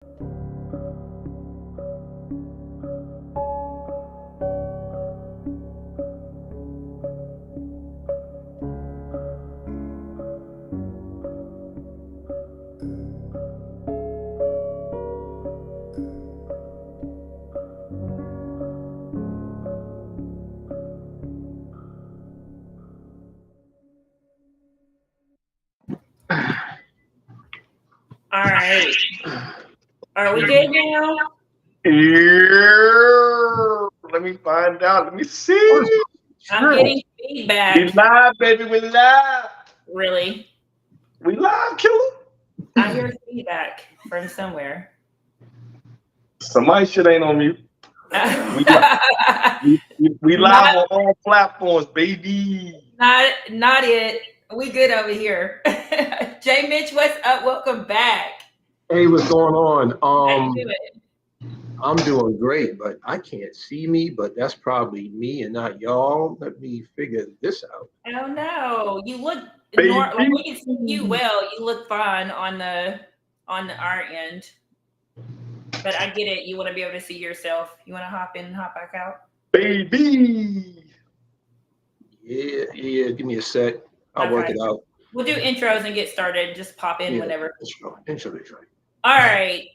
All right. Are we good now? Yeah. Let me find out. Let me see. I'm getting We feedback. live, baby. We live. Really? We live, killer. I hear feedback from somewhere. Somebody shit ain't on mute. We live. not We live on all platforms, baby. not it. We good over here. Jay Mitch, what's up? Welcome back. Hey, what's going on? How you doing? I'm doing great, but I can't see me, but that's probably me and not y'all. Let me figure this out. Oh no. You look Baby. like we can see you well. You look fine on our end. But I get it. You want to be able to see yourself. You want to hop in and hop back out? Baby. Yeah, give me a sec. I'll work Okay. it out. We'll do intros and get started. Just pop in whenever. Intro. All right.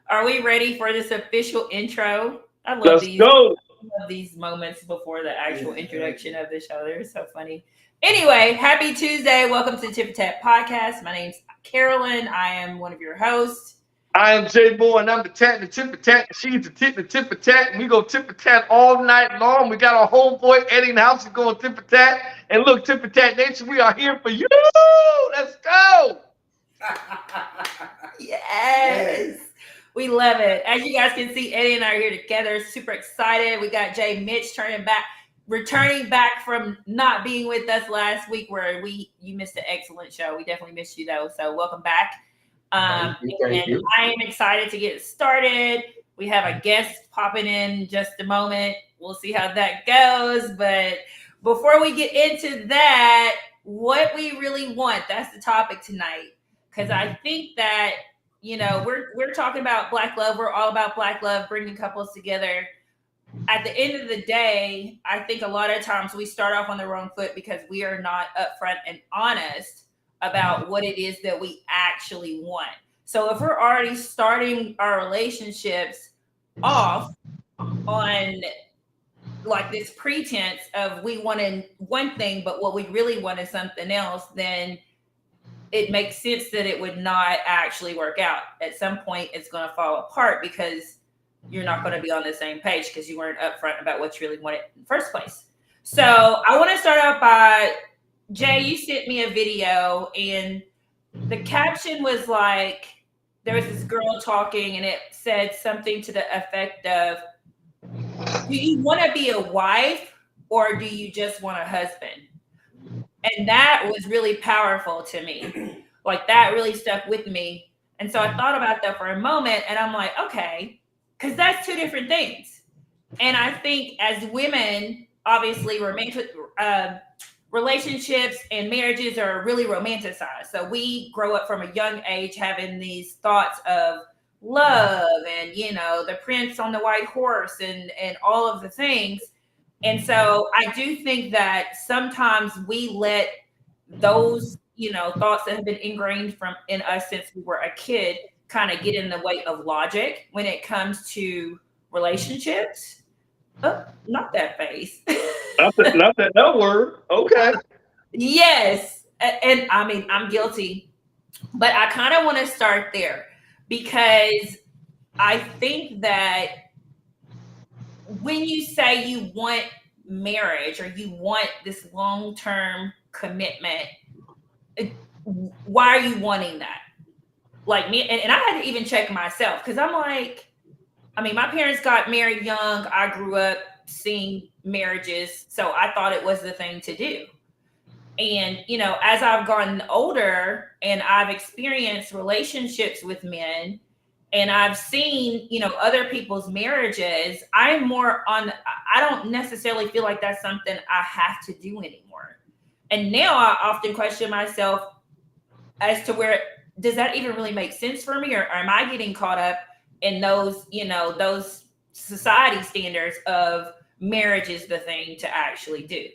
Are we ready for this official intro? I love Let's these. go. I love these moments before the actual introduction of the show. They're so funny. Anyway, happy Tuesday. Welcome to the Tip and Tap podcast. My name's Carolyn. I am one of your hosts. I am J Boy, and I'm the tat, the tip of tat. She's the tip, the tip of tat. And we go tip of tat all night long. We got our homeboy Eddie in the house. He's going tip of tat. And look, tip of tat nation, we are here for you. Let's go. Yes. We love it. As you guys can see, Eddie and I are here together. Super excited. We got Jay Mitch returning back from not being with us last week where you missed an excellent show. We definitely missed you though. So welcome back. Thank you. I am excited to get started. We have a guest popping in just a moment. We'll see how that goes. But before we get into that, what we really want, that's the topic tonight. Because I think that, we're talking about Black love. We're all about Black love, bringing couples together. At the end of the day, I think a lot of times we start off on the wrong foot because we are not upfront and honest about what it is that we actually want. So if we're already starting our relationships off on like this pretense of we wanted one thing, but what we really want is something else, then it makes sense that it would not actually work out. At some point, it's going to fall apart because you're not going to be on the same page because you weren't upfront about what you really wanted in the first place. So I want to start out by, Jay, you sent me a video and the caption was like, there was this girl talking and it said something to the effect of, do you want to be a wife or do you just want a husband? And that was really powerful to me. Like that really stuck with me. And so I thought about that for a moment and I'm like, okay, because that's two different things. And I think as women, obviously relationships and marriages are really romanticized. So we grow up from a young age having these thoughts of love and, the prince on the white horse and all of the things. And so I do think that sometimes we let those, thoughts that have been ingrained in us since we were a kid kind of get in the way of logic when it comes to relationships. Oh, not that face. Not that word. Okay. Yes. And I mean, I'm guilty, but I kind of want to start there because I think that when you say you want marriage or you want this long-term commitment, why are you wanting that? Like me, and I had to even check myself because I'm like, I mean, my parents got married young. I grew up seeing marriages, so I thought it was the thing to do. And, as I've gotten older and I've experienced relationships with men and I've seen, other people's marriages, I'm more on, I don't necessarily feel like that's something I have to do anymore. And now I often question myself as to where does that even really make sense for me, or am I getting caught up in those, those society standards of marriage is the thing to actually do,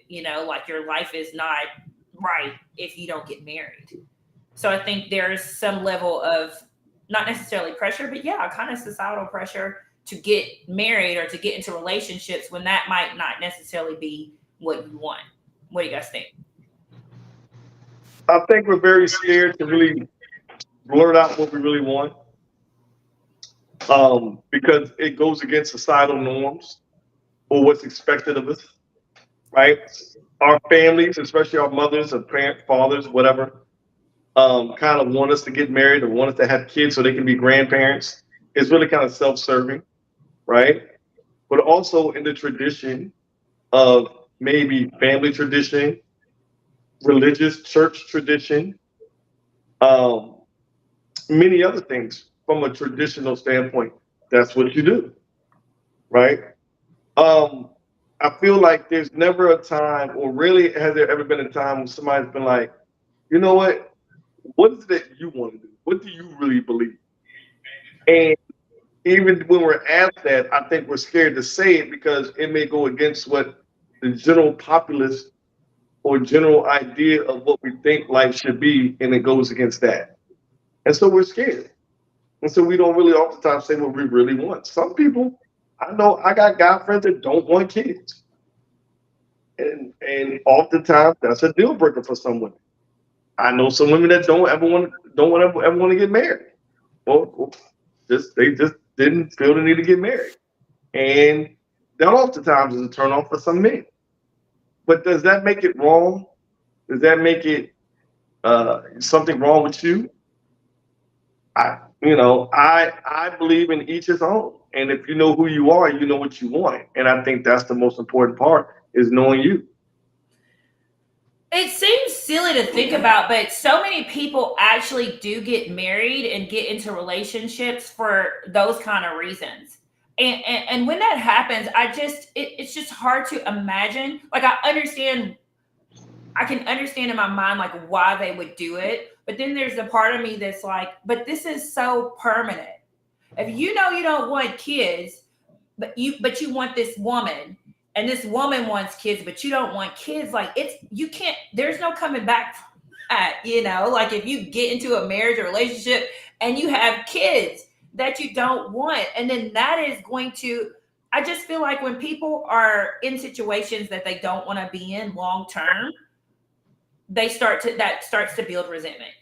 like your life is not right if you don't get married. So I think there's some level of not necessarily pressure, but yeah, kind of societal pressure to get married or to get into relationships when that might not necessarily be what you want. What do you guys think? I think we're very scared to really blurt out what we really want, because it goes against societal norms or what's expected of us, right? Our families, especially our mothers or parents, fathers, whatever, kind of want us to get married or want us to have kids so they can be grandparents. It's really kind of self-serving, right? But also in the tradition of maybe family tradition, religious church tradition, um, many other things from a traditional standpoint. That's what you do, right? Um, I feel like there's never a time, or really has there ever been a time when somebody's been like, you know what is it that you want to do? What do you really believe? And even when we're asked that, I think we're scared to say it because it may go against what the general populace or general idea of what we think life should be, and it goes against that. And so we're scared. And so we don't really oftentimes say what we really want. Some people, I know I got guy friends that don't want kids. And oftentimes that's a deal breaker for some women. I know some women that don't ever want to get married. Well, they just didn't feel the need to get married. And that oftentimes is a turn off for some men. But does that make it wrong? Does that make it something wrong with you? I believe in each his own. And if you know who you are, you know what you want. And I think that's the most important part is knowing you. It seems silly to think about, but so many people actually do get married and get into relationships for those kind of reasons. And when that happens, it's just hard to imagine. Like I can understand in my mind like why they would do it, but then there's a part of me that's like, but this is so permanent. If you know you don't want kids, but you want this woman, and this woman wants kids, but you don't want kids, like you can't, there's no coming back from that, like if you get into a marriage or relationship and you have kids that you don't want, and then that is going to, I just feel like when people are in situations that they don't want to be in long term, that starts to build resentment.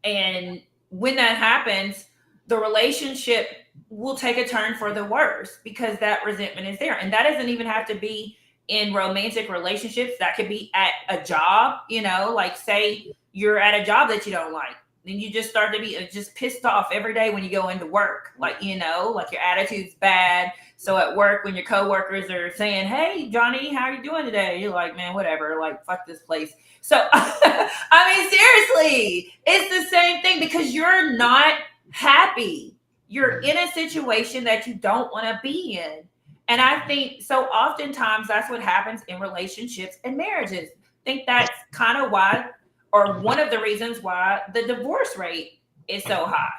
And when that happens, the relationship will take a turn for the worse because that resentment is there. And that doesn't even have to be in romantic relationships. That could be at a job, like say you're at a job that you don't like. Then you just start to be just pissed off every day when you go into work. Like, like your attitude's bad. So at work, when your coworkers are saying, "Hey, Johnny, how are you doing today?" You're like, "Man, whatever. Like, fuck this place." So, I mean, seriously, it's the same thing because you're not happy. You're in a situation that you don't want to be in. And I think so oftentimes that's what happens in relationships and marriages. I think that's kind of why, or one of the reasons why the divorce rate is so high.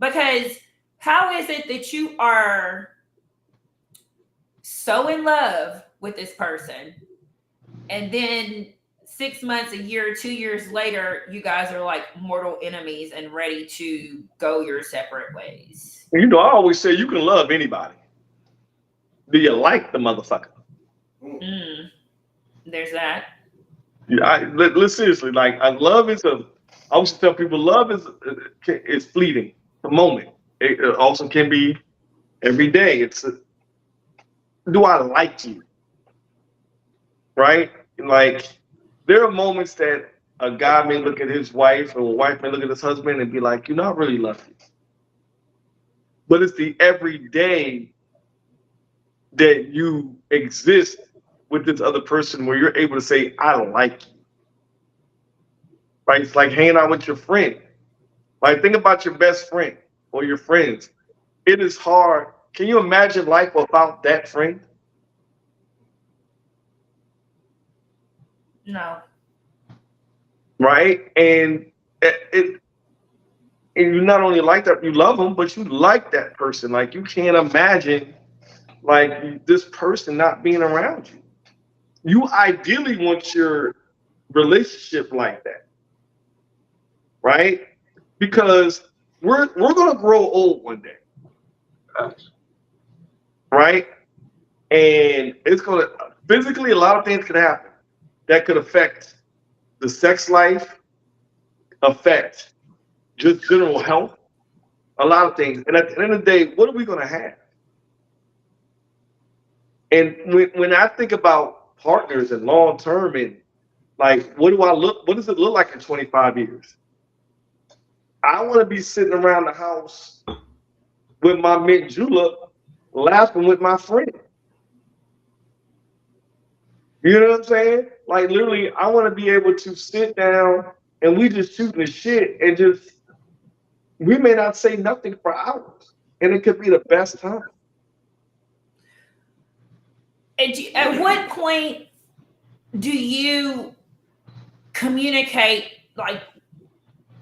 Because how is it that you are so in love with this person and then 6 months, a year, 2 years later, you guys are like mortal enemies and ready to go your separate ways? I always say you can love anybody. Do you like the motherfucker? Mm, there's that. Yeah, let's seriously. Like, love is a. I always tell people, love is fleeting, a moment. It also can be every day. Do I like you? Right? Like, there are moments that a guy may look at his wife, or a wife may look at his husband and be like, I really love you. But it's the everyday that you exist with this other person where you're able to say, I like you. Right? It's like hanging out with your friend. Like, think about your best friend or your friends. It is hard. Can you imagine life without that friend? No. Right? And it And you not only like that, you love them, but you like that person. Like you can't imagine like this person not being around you. You ideally want your relationship like that, right? Because we're gonna grow old one day, right? And it's gonna physically a lot of things could happen that could affect the sex life, affect just general health, a lot of things. And at the end of the day, what are we gonna have? And when I think about partners and long term and like what does it look like in 25 years? I want to be sitting around the house with my mint julep laughing with my friend. You know what I'm saying? Like literally, I want to be able to sit down and we just shooting the shit and just we may not say nothing for hours. And it could be the best time. At what point do you communicate like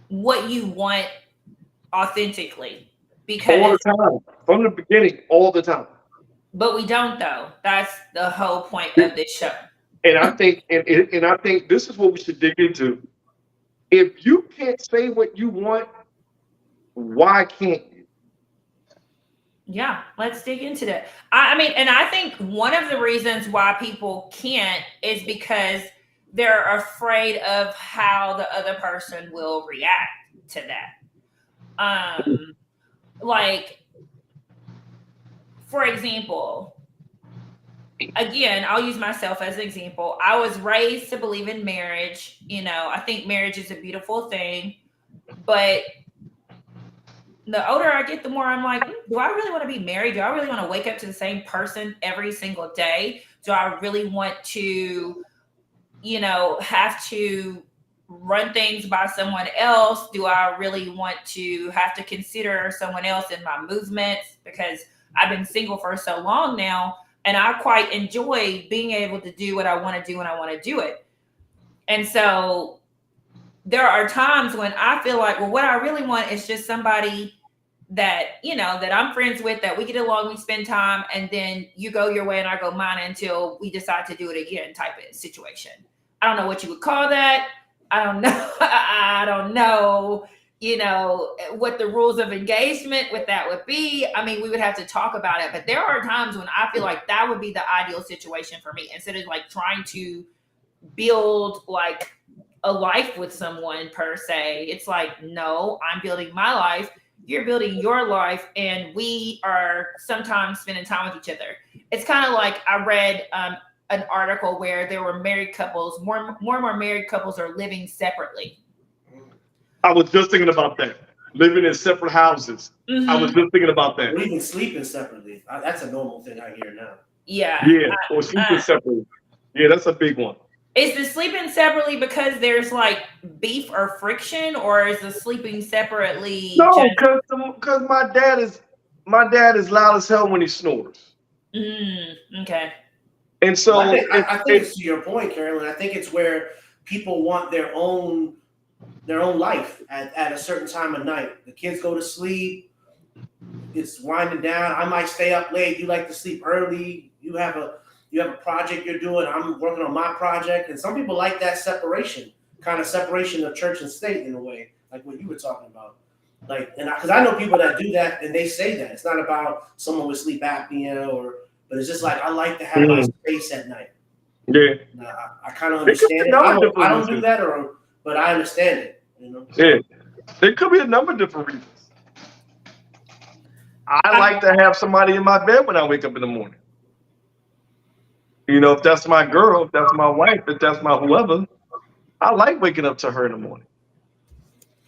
what you want authentically? All Because the time. From the beginning, all the time. but we don't though. That's the whole point of this show. And I think and I think this is what we should dig into. If you can't say what you want, why can't you? Yeah, let's dig into that. I mean, and I think one of the reasons why people can't is because they're afraid of how the other person will react to that. Like, for example, again, I'll use myself as an example. I was raised to believe in marriage. You know, I think marriage is a beautiful thing, but the older I get, the more I'm like, do I really want to be married? Do I really want to wake up to the same person every single day? Do I really want to, you know, have to run things by someone else? Do I really want to have to consider someone else in my movements? Because I've been single for so long now, and I quite enjoy being able to do what I want to do when I want to do it. And so there are times when I feel like, well, what I really want is just somebody that, you know, that I'm friends with, that we get along, we spend time, and then you go your way and I go mine until we decide to do it again type of situation. I don't know what you would call that. I don't know. I don't know, you know, what the rules of engagement with that would be. I mean, we would have to talk about it, but there are times when I feel like that would be the ideal situation for me, instead of like trying to build like a life with someone per se. It's like, no, I'm building my life, you're building your life, and we are sometimes spending time with each other. It's kind of like I read an article where there were married couples, more and more married couples are living separately. I was just thinking about that. Living in separate houses. Mm-hmm. I was just thinking about that. Or even sleeping separately. That's a normal thing I hear now. Yeah. Yeah, or sleeping separately. Yeah, that's a big one. Is the sleeping separately because there's like beef or friction, or is the sleeping separately? No, because my dad is loud as hell when he snores. Okay. And so I think it's to your point, Carolyn. I think it's where people want their own life at a certain time of night. The kids go to sleep. It's winding down. I might stay up late. You like to sleep early. You have a project you're doing. I'm working on my project. And some people like that separation, kind of separation of church and state in a way, like what you were talking about. Like, and because I know people that do that and they say that. It's not about someone with sleep apnea but it's just like, I like to have my space at night. Yeah. I kind of understand it. I don't do that, but I understand it. You know? Yeah. There could be a number of different reasons. I like to have somebody in my bed when I wake up in the morning. You know, if that's my girl, if that's my wife, if that's my whoever, I like waking up to her in the morning.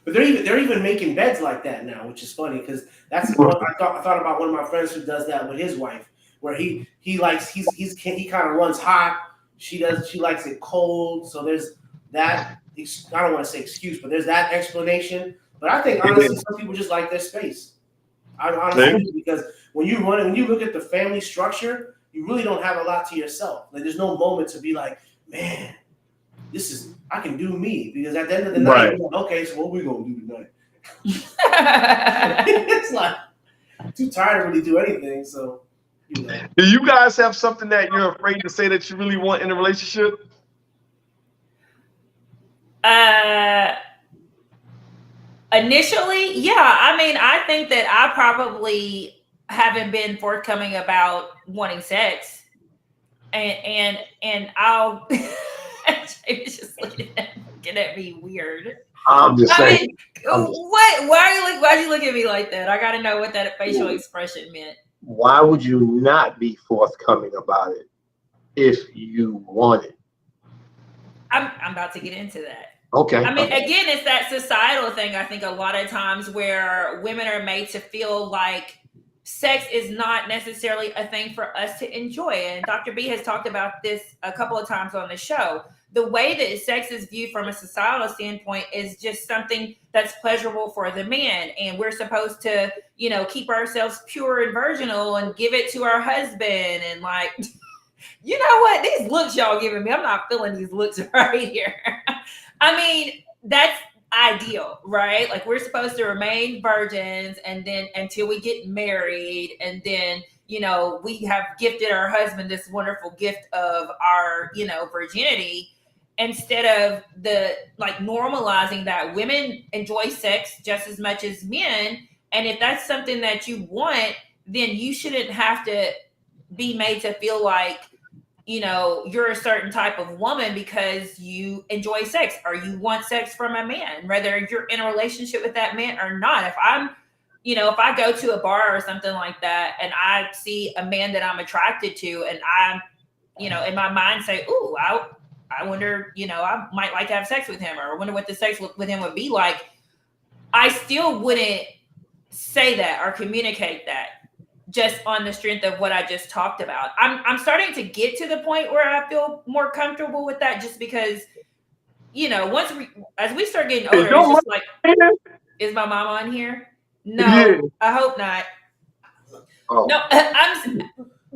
But they're even making beds like that now, which is funny because that's what I thought about one of my friends who does that with his wife, where he kind of runs hot. She likes it cold. So there's that. I don't want to say excuse, but there's that explanation. But I think honestly, some people just like their space. I honestly, because when you look at the family structure, you really don't have a lot to yourself. Like there's no moment to be like, man, I can do me, because at the end of the night, you're like, okay, so what are we gonna do tonight? It's like I'm too tired to really do anything. So, you know. Do you guys have something that you're afraid to say that you really want in a relationship? Initially, yeah. I mean, I think that I probably haven't been forthcoming about wanting sex, and I'll. James just looking at me weird. I'm just I saying. mean, what? Why you look at me like that? I got to know what that facial expression meant. Why would you not be forthcoming about it if you want it? I'm about to get into that. Okay. I mean, again, it's that societal thing. I think a lot of times where women are made to feel like sex is not necessarily a thing for us to enjoy. And Dr. B has talked about this a couple of times on the show. The way that sex is viewed from a societal standpoint is just something that's pleasurable for the man. And we're supposed to, you know, keep ourselves pure and virginal and give it to our husband. And like, you know what? These looks y'all giving me, I'm not feeling these looks right here. I mean, that's ideal, right? Like we're supposed to remain virgins and then until we get married, and then, you know, we have gifted our husband this wonderful gift of our, you know, virginity, instead of the like normalizing that women enjoy sex just as much as men. And if that's something that you want, then you shouldn't have to be made to feel like, you know, you're a certain type of woman because you enjoy sex or you want sex from a man, whether you're in a relationship with that man or not. If I'm, you know, if I go to a bar or something like that and I see a man that I'm attracted to and I, you know, in my mind say, ooh, I wonder, you know, I might like to have sex with him, or I wonder what the sex with him would be like, I still wouldn't say that or communicate that just on the strength of what I just talked about. I'm starting to get to the point where I feel more comfortable with that, just because, you know, as we start getting older, it's just like, is my mom on here? No, yeah. I hope not. Oh. No,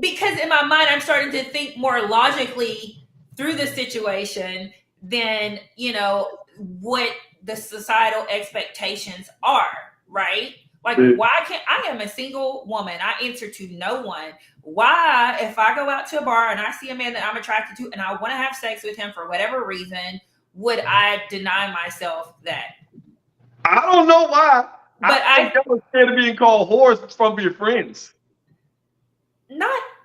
because in my mind, I'm starting to think more logically through the situation than, you know, what the societal expectations are, right? Like, why can't I am a single woman? I answer to no one. Why, if I go out to a bar and I see a man that I'm attracted to and I want to have sex with him for whatever reason, would I deny myself that? I don't know why. But I think y'all scared of being called whores from your friends.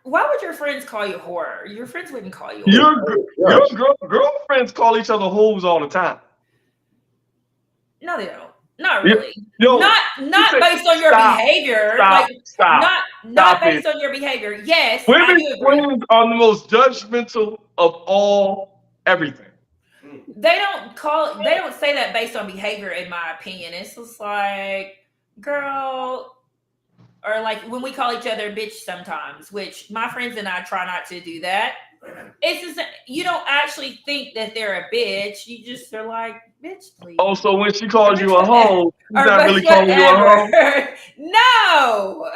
Why would your friends call you whore? Your friends wouldn't call you whore. Your girlfriends call each other hoes all the time. No, they don't. Not really. Yo, not based on your behavior. Not based on your behavior. Yes, women's friends are the most judgmental of all everything. They don't say that based on behavior, in my opinion. It's just like, girl, or like when we call each other bitch sometimes, which my friends and I try not to do that. It's just, you don't actually think that they're a bitch. You just are like, bitch, please. Oh, so when she calls you a hoe, she's not really calling you a hoe? No.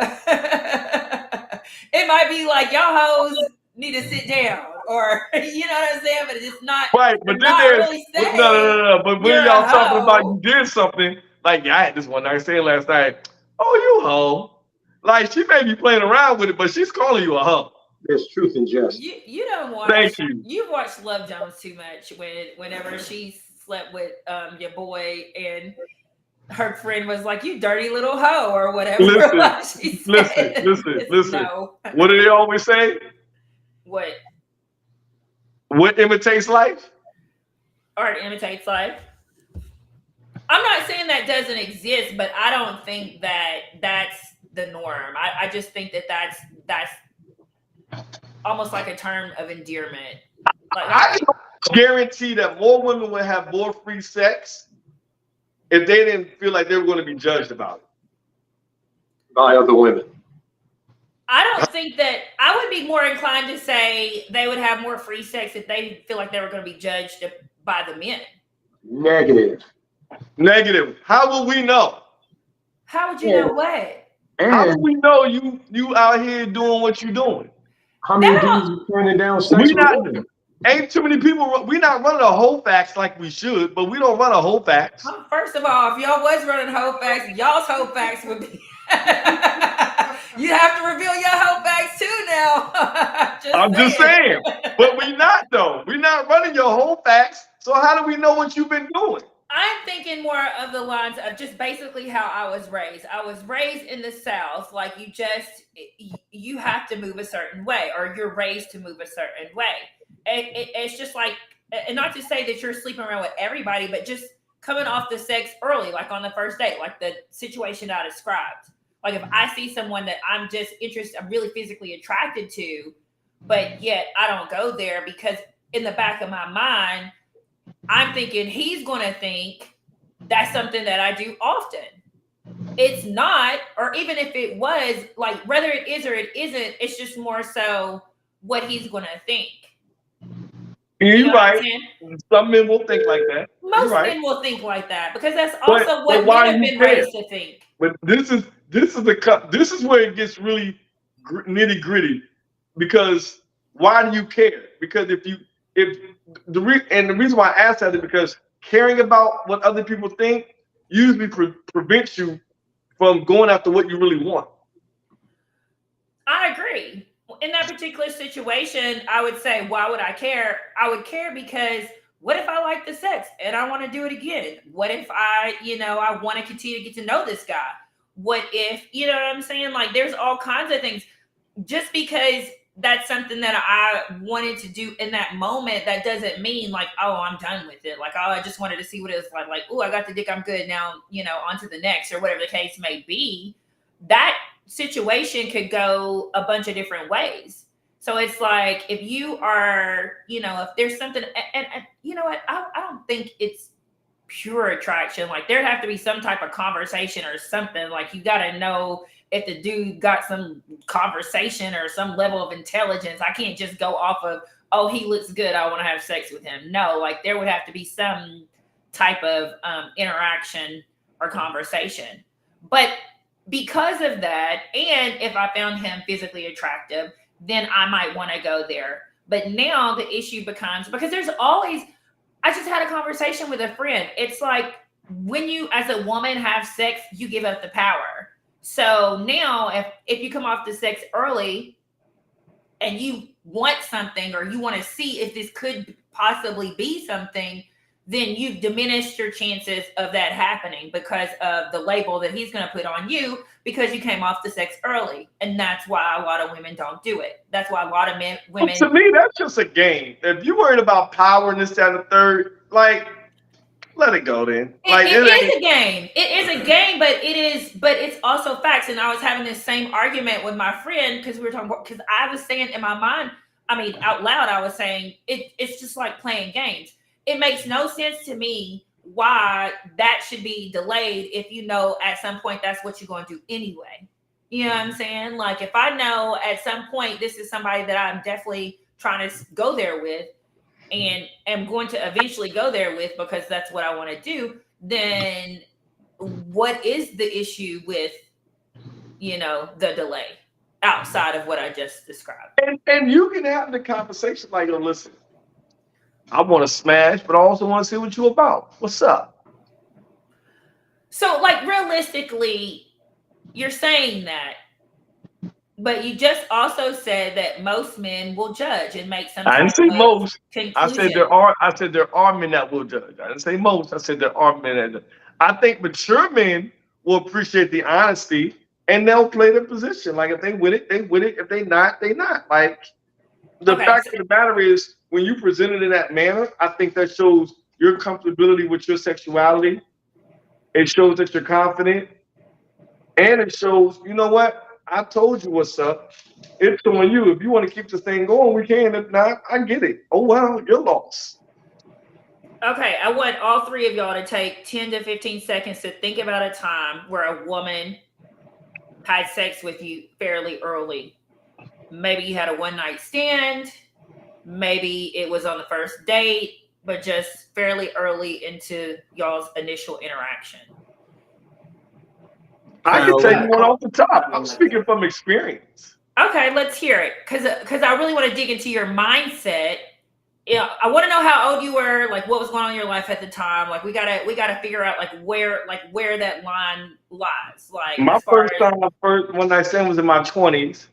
It might be like, y'all hoes need to sit down, or you know what I'm saying, but it's not right. But then there's really no. But when y'all talking about you did something, like, yeah, I had this one night stand last night. Oh, you hoe. Like, she may be playing around with it, but she's calling you a hoe. There's truth in jest. You don't watch. Thank you. You've watched Love Jones too much. Whenever she slept with your boy and her friend was like, "You dirty little hoe" or whatever. Listen. No. What do they always say? What? What imitates life? Art imitates life. I'm not saying that doesn't exist, but I don't think that that's the norm. I just think that that's almost like a term of endearment. Like, I can guarantee that more women would have more free sex if they didn't feel like they were going to be judged about it by other women. I don't think that I would be more inclined to say they would have more free sex if they feel like they were going to be judged by the men. Negative. How will we know? How would you know what? How do we know you out here doing what you're doing? How many dudes are turning down sex? Ain't too many people. We're not running a whole facts like we should, but we don't run a whole facts. First of all, if y'all was running whole facts, y'all's whole facts would be. You have to reveal your whole facts too now. I'm just saying, but we not though. We're not running your whole facts. So how do we know what you've been doing? I'm thinking more of the lines of just basically how I was raised. I was raised in the South, like you have to move a certain way, or you're raised to move a certain way. It's just like, and not to say that you're sleeping around with everybody, but just coming off the sex early, like on the first date, like the situation I described. Like if I see someone that I'm just interested, I'm really physically attracted to, but yet I don't go there because in the back of my mind, I'm thinking he's going to think that's something that I do often. It's not, or even if it was, like whether it is or it isn't, it's just more so what he's going to think. You're right. Some men will think like that. Most men will think like that because that's also what men have been raised to think. But this is where it gets really nitty gritty. Because why do you care? Because the reason why I ask that is because caring about what other people think usually prevents you from going after what you really want. I agree. In that particular situation, I would say, why would I care? I would care because what if I like the sex and I want to do it again? What if I want to continue to get to know this guy? What if, you know what I'm saying? Like there's all kinds of things. Just because that's something that I wanted to do in that moment, that doesn't mean like, oh, I'm done with it. Like, oh, I just wanted to see what it was like. Like, oh, I got the dick, I'm good now, on to the next, or whatever the case may be. That situation could go a bunch of different ways. So it's like, if you are, if there's something, and you know what, I don't think it's pure attraction. Like there'd have to be some type of conversation or something. Like you got to know if the dude got some conversation or some level of intelligence. I can't just go off of, oh, he looks good, I want to have sex with him. No, like there would have to be some type of interaction or conversation. But because of that, and if I found him physically attractive, then I might want to go there. But now the issue becomes, because there's always, I just had a conversation with a friend. It's like when you, as a woman, have sex, you give up the power. So now if you come off the sex early and you want something, or you want to see if this could possibly be something, then you've diminished your chances of that happening because of the label that he's going to put on you because you came off the sex early. And that's why a lot of women don't do it. That's why a lot of women. Well, to me, that's just a game. If you're worried about power and this, that, and the third, like, let it go then. Like, it is a game. It is a game, but it's also facts. And I was having this same argument with my friend because we were talking about, because I was saying in my mind, out loud, I was saying it's just like playing games. It makes no sense to me why that should be delayed if at some point that's what you're going to do anyway. You know what I'm saying? Like if I know at some point this is somebody that I'm definitely trying to go there with and am going to eventually go there with because that's what I want to do, then what is the issue with, the delay outside of what I just described? And you can have the conversation like, oh, listen, I want to smash, but I also want to see what you're about. What's up? So, like, realistically, you're saying that, but you just also said that most men will judge and make some. I didn't say most. Conclusion. I said there are men that will judge. I didn't say most. I said there are men that. I think mature men will appreciate the honesty and they'll play their position. Like if they with it, they with it. If they not, they not. Like the fact of the matter is, when you present it in that manner, I think that shows your comfortability with your sexuality. It shows that you're confident. And it shows, you know what? I told you what's up. It's on you. If you want to keep this thing going, we can. If not, I get it. Oh, well, you're lost. Okay, I want all three of y'all to take 10 to 15 seconds to think about a time where a woman had sex with you fairly early. Maybe you had a one-night stand. Maybe it was on the first date, but just fairly early into y'all's initial interaction. I can take one off the top. I'm speaking from experience. Okay, let's hear it. Because I really want to dig into your mindset yeah, I want to know how old you were, like what was going on in your life at the time. Like we gotta figure out where that line lies. Like My as far as first one night stand was in my 20s,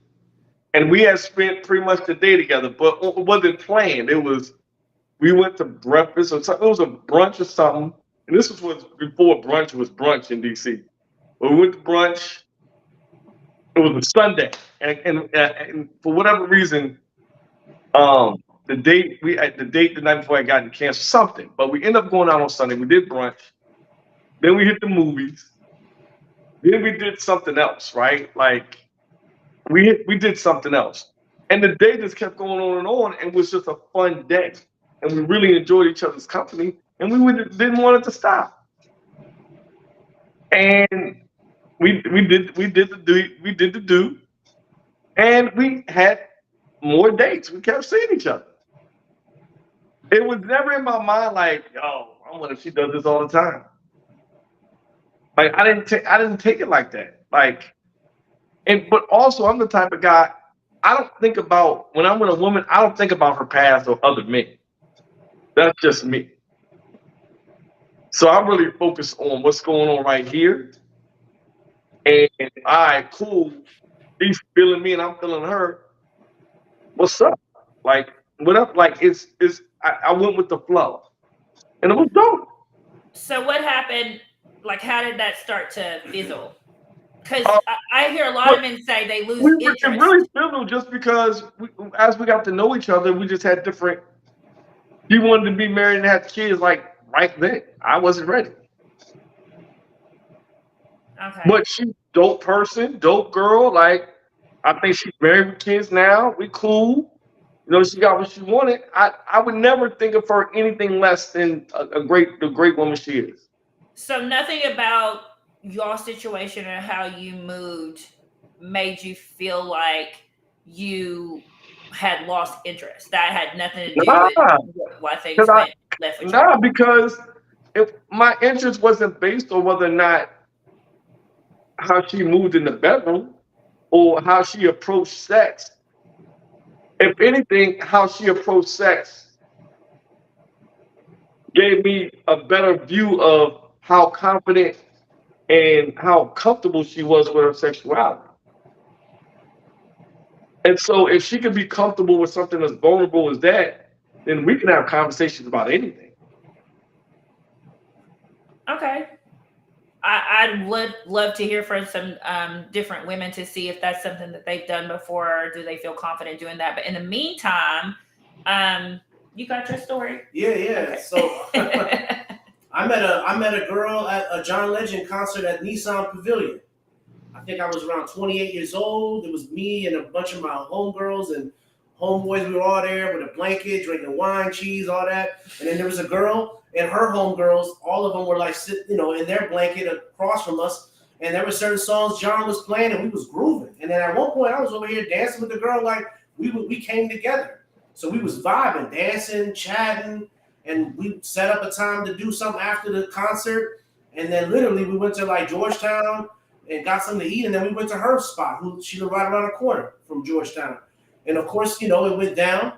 and we had spent pretty much the day together, but it wasn't planned. It was we went to breakfast or something. It was a brunch or something, and this was before brunch was brunch in DC. But we went to brunch. It was a Sunday, and for whatever reason, um, the date the night before I got canceled something. But we ended up going out on Sunday. We did brunch. Then we hit the movies. Then we did something else, right? Like we did something else, and the day just kept going on, and it was just a fun day, and we really enjoyed each other's company, and didn't want it to stop. And we did the do, and we had more dates. We kept seeing each other. It was never in my mind like, yo, I wonder if she does this all the time. Like I didn't take it like that. Like, and but also I'm the type of guy, I don't think about when I'm with a woman, I don't think about her past or other men. That's just me. So I'm really focused on what's going on right here. And all right, cool. She's feeling me and I'm feeling her. What's up? Like, what up? Like I went with the flow. And it was dope. so what happened? Like how did that start to fizzle? Because Uh, I hear a lot but of men say they lose it interest. really fizzled just because as we got to know each other, we just had different. He wanted to be married and have kids like right then. I wasn't ready. Okay. But she's dope person, dope girl. Like I think she's married with kids now. We cool. You know, she got what she wanted. I would never think of her anything less than the great woman she is. So nothing about your situation or how you moved made you feel like you had lost interest. That had nothing to do with Nah, why things because went left with you. nah, because if my interest wasn't based on whether or not how she moved in the bedroom or how she approached sex. If anything, how she approached sex gave me a better view of how confident and how comfortable she was with her sexuality. And so if she could be comfortable with something as vulnerable as that, then we can have conversations about anything. Okay. I would love to hear from some different women to see if that's something that they've done before, or do they feel confident doing that. But in the meantime, you got your story. Yeah. Okay. So I met a girl at a John Legend concert at Nissan Pavilion. I think I was around 28 years old. It was me and a bunch of my homegirls and homeboys. We were all there with a blanket, drinking wine, cheese, all that. And then there was a girl and her homegirls. All of them were like, in their blanket across from us. And there were certain songs John was playing and we was grooving. And then at one point I was over here dancing with the girl like we came together. So we was vibing, dancing, chatting, and we set up a time to do something after the concert. And then literally we went to like Georgetown and got something to eat, and then we went to her spot. She lived right around the corner from Georgetown. And of course, it went down.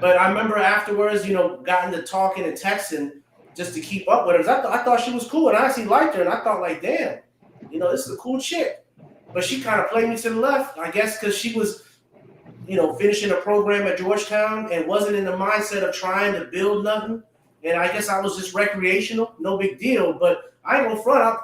But I remember afterwards, gotten to talking and texting just to keep up with her. I thought she was cool, and I actually liked her, and I thought like, damn, this is a cool chick. But she kind of played me to the left, I guess, because she was, finishing a program at Georgetown and wasn't in the mindset of trying to build nothing. And I guess I was just recreational, no big deal. But I ain't gonna front,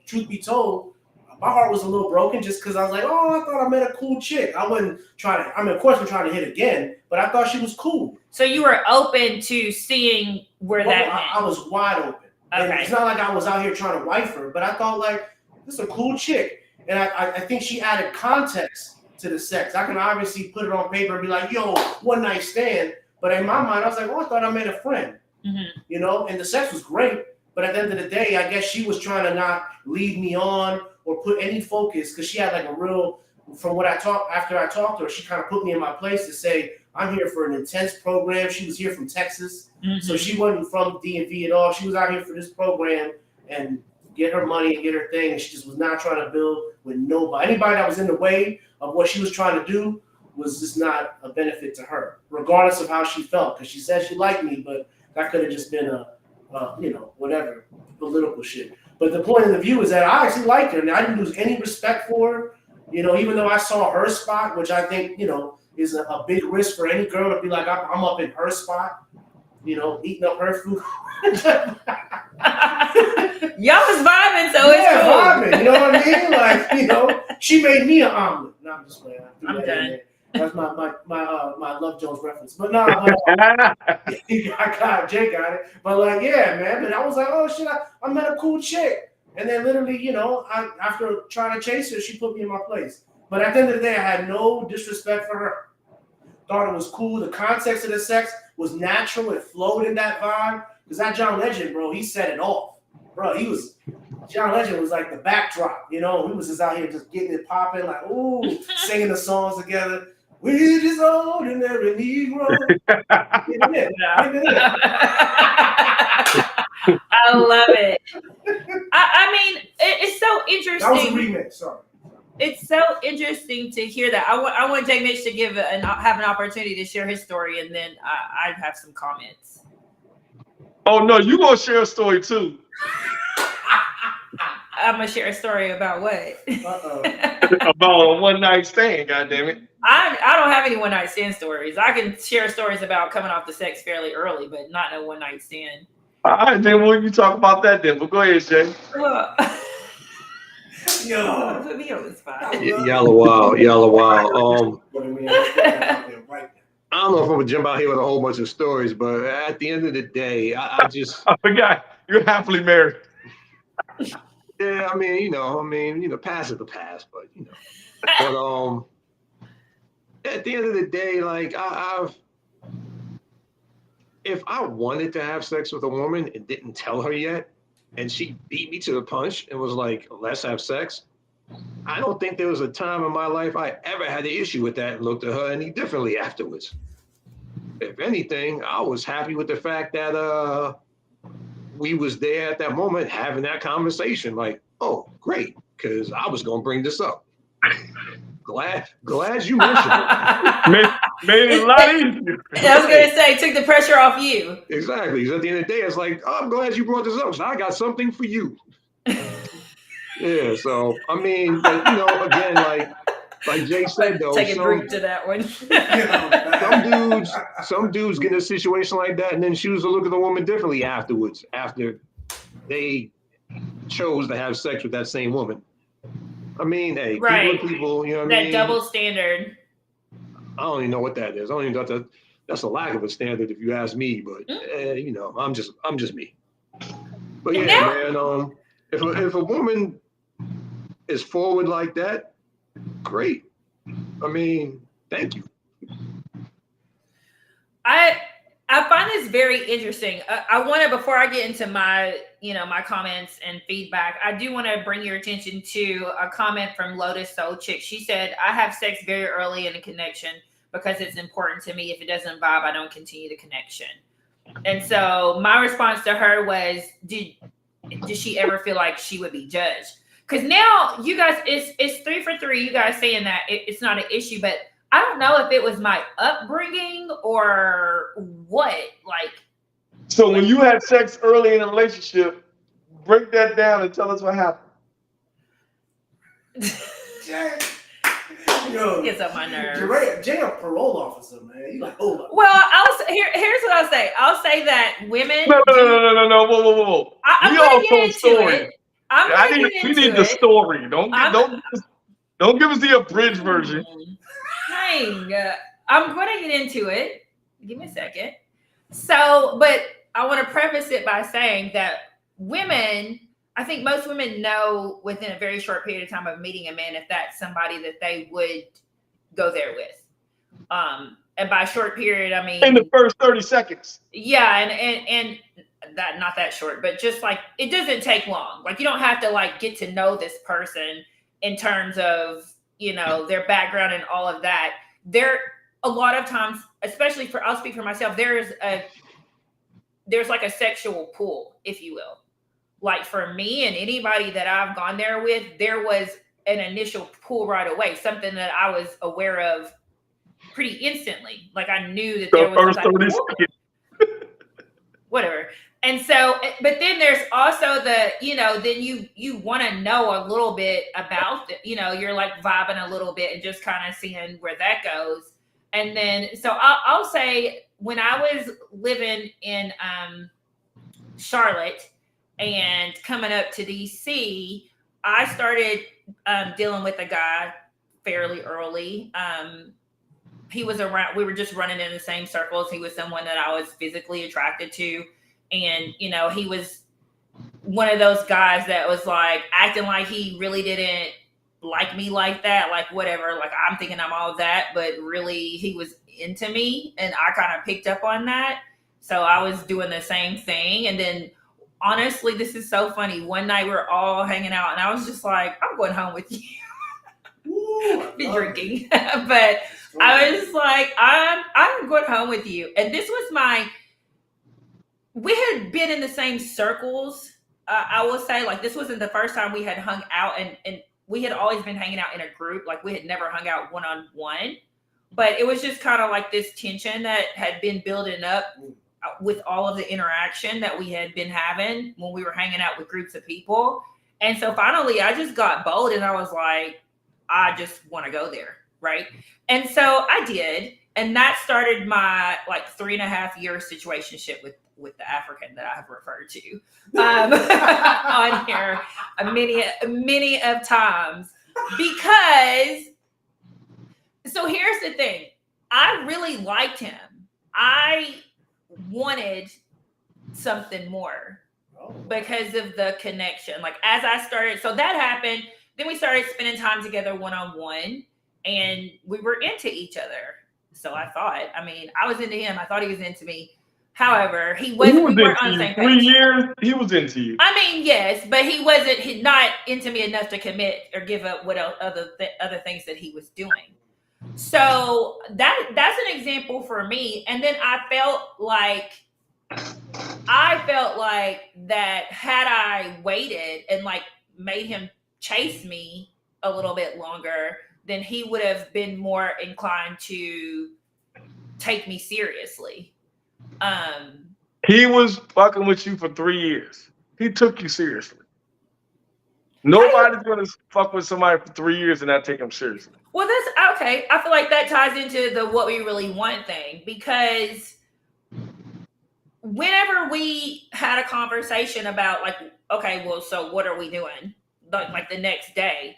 truth be told, my heart was a little broken just because I was like, oh, I thought I met a cool chick. I wasn't trying to, of course, we're trying to hit again, but I thought she was cool. So you were open to seeing where that went. I was wide open. Okay. And it's not like I was out here trying to wife her, but I thought like, this is a cool chick. And I think she added context to the sex. I can obviously put it on paper and be like, yo, one night stand. But in my mind, I was like, oh, I thought I met a friend. Mm-hmm. And the sex was great. But at the end of the day, I guess she was trying to not lead me on or put any focus, because she had like a real, from what after I talked to her, she kind of put me in my place to say, I'm here for an intense program. She was here from Texas. Mm-hmm. So she wasn't from DMV at all. She was out here for this program and get her money and get her thing. And she just was not trying to build with nobody. Anybody that was in the way of what she was trying to do, was just not a benefit to her, regardless of how she felt. Because she said she liked me, but that could have just been whatever, political shit. But the point of the view is that I actually liked her, and I didn't lose any respect for her. Even though I saw her spot, which I think, is a big risk for any girl to be like, I'm up in her spot, eating up her food. Y'all was vibing, so it's cool. Vibing, you know what I mean? Like, she made me an omelet. No, I'm just playing. I'm done. That's my Love Jones reference. But no, Jay got it. But like, yeah, man. But I was like, oh shit, I met a cool chick. And then literally, after trying to chase her, she put me in my place. But at the end of the day, I had no disrespect for her. Thought it was cool. The context of the sex was natural. It flowed in that vibe. Because that John Legend, bro, he set it off. Bro, John Legend was like the backdrop, We was just out here just getting it popping, like, ooh, singing the songs together. We're just ordinary Negro. I love it. I mean, it's so interesting. That was a remix, sorry. It's so interesting to hear that. I want J. Mitch to have an opportunity to share his story, and then I have some comments. Oh no, you gonna share a story too? I'm gonna share a story about what? About a one night stand. God damn it! I don't have any one night stand stories. I can share stories about coming off the sex fairly early, but not no one night stand. All right, then we'll you talk about that then. But go ahead, Jay. Yo, put me on the spot. Y'all a wild. I don't know if I'm gonna jump out here with a whole bunch of stories, but at the end of the day, I forgot you're happily married. Yeah, I mean, past is the past, but at the end of the day, like if I wanted to have sex with a woman and didn't tell her yet, and she beat me to the punch and was like, let's have sex, I don't think there was a time in my life I ever had an issue with that and looked at her any differently afterwards. If anything, I was happy with the fact that we was there at that moment having that conversation. Like, oh, great, because I was going to bring this up. Glad you mentioned it. Made it a lot easier. I was going to say, took the pressure off you. Exactly. Because at the end of the day, it's like, oh, I'm glad you brought this up, so I got something for you. Yeah, so, I mean, but, again, like Jay said, though, take a drink to that one. some dudes get in a situation like that and then choose to look at the woman differently afterwards, after they chose to have sex with that same woman. I mean, hey, right. people, you know what that I mean? That double standard. I don't even know what that is. I don't even know that. That's a lack of a standard, if you ask me. But I'm just me. But yeah, man. If a woman is forward like that, great. I mean, thank you. I find this very interesting. I want to, before I get into my comments and feedback, I do want to bring your attention to a comment from Lotus Soul Chick. She said, I have sex very early in a connection because it's important to me. If it doesn't vibe, I don't continue the connection. And so my response to her was, did she ever feel like she would be judged? Because now you guys, it's 3 for 3. You guys saying that it's not an issue, but I don't know if it was my upbringing or what. So when you had sex early in a relationship, break that down and tell us what happened. Yo, gets on my nerves. Jay, a parole officer, man. You like, hold up. Well, here's what I'll say. I'll say that women. No. Whoa. I'm going to get into it. We need the story. Don't give us the abridged version. Dang. I'm going to get into it. Give me a second. So, but I want to preface it by saying that women, I think most women know within a very short period of time of meeting a man if that's somebody that they would go there with. And by short period, I mean in the first 30 seconds. Yeah, and that not that short, but just like it doesn't take long. Like you don't have to like get to know this person in terms of, their background and all of that. There a lot of times, especially I'll speak for myself, there's like a sexual pull, if you will. Like for me and anybody that I've gone there with, there was an initial pull right away, something that I was aware of pretty instantly. Like I knew that The there was some first type of 30 woman, whatever. And so, but then there's also the, then you want to know a little bit about the, you're like vibing a little bit and just kind of seeing where that goes. And then, so I'll say when I was living in Charlotte and coming up to DC, I started dealing with a guy fairly early. He was around, we were just running in the same circles. He was someone that I was physically attracted to. And, he was one of those guys that was like acting like he really didn't like me like that, like whatever. Like I'm thinking I'm all that, but really he was into me. And I kind of picked up on that. So I was doing the same thing. And then honestly, this is so funny. One night we were all hanging out and I was just like, I'm going home with you. Be drinking. But I was like, I'm going home with you. And this was we had been in the same circles. I will say, like, this wasn't the first time we had hung out, and we had always been hanging out in a group. Like, we had never hung out one-on-one. But it was just kind of like this tension that had been building up with all of the interaction that we had been having when we were hanging out with groups of people. And so finally, I just got bold, and I was like, I just want to go there, right? And so I did. And that started my, 3.5-year situationship with the African that I have referred to on here many of times. Because, so here's the thing. I really liked him. I wanted something more because of the connection. Like as I started, so that happened. Then we started spending time together one-on-one and we were into each other. So I thought, I was into him. I thought he was into me. However, we weren't on the same page. 3 years, he was into you. Yes, but he wasn't not into me enough to commit or give up what other things that he was doing. So that's an example for me. And then I felt like that had I waited and made him chase me a little bit longer, then he would have been more inclined to take me seriously. He was fucking with you for 3 years. He took you seriously. Nobody's gonna fuck with somebody for 3 years and not take them seriously. Well, that's okay. I feel like that ties into the what we really want thing, because whenever we had a conversation about okay, well, so what are we doing? Like the next day,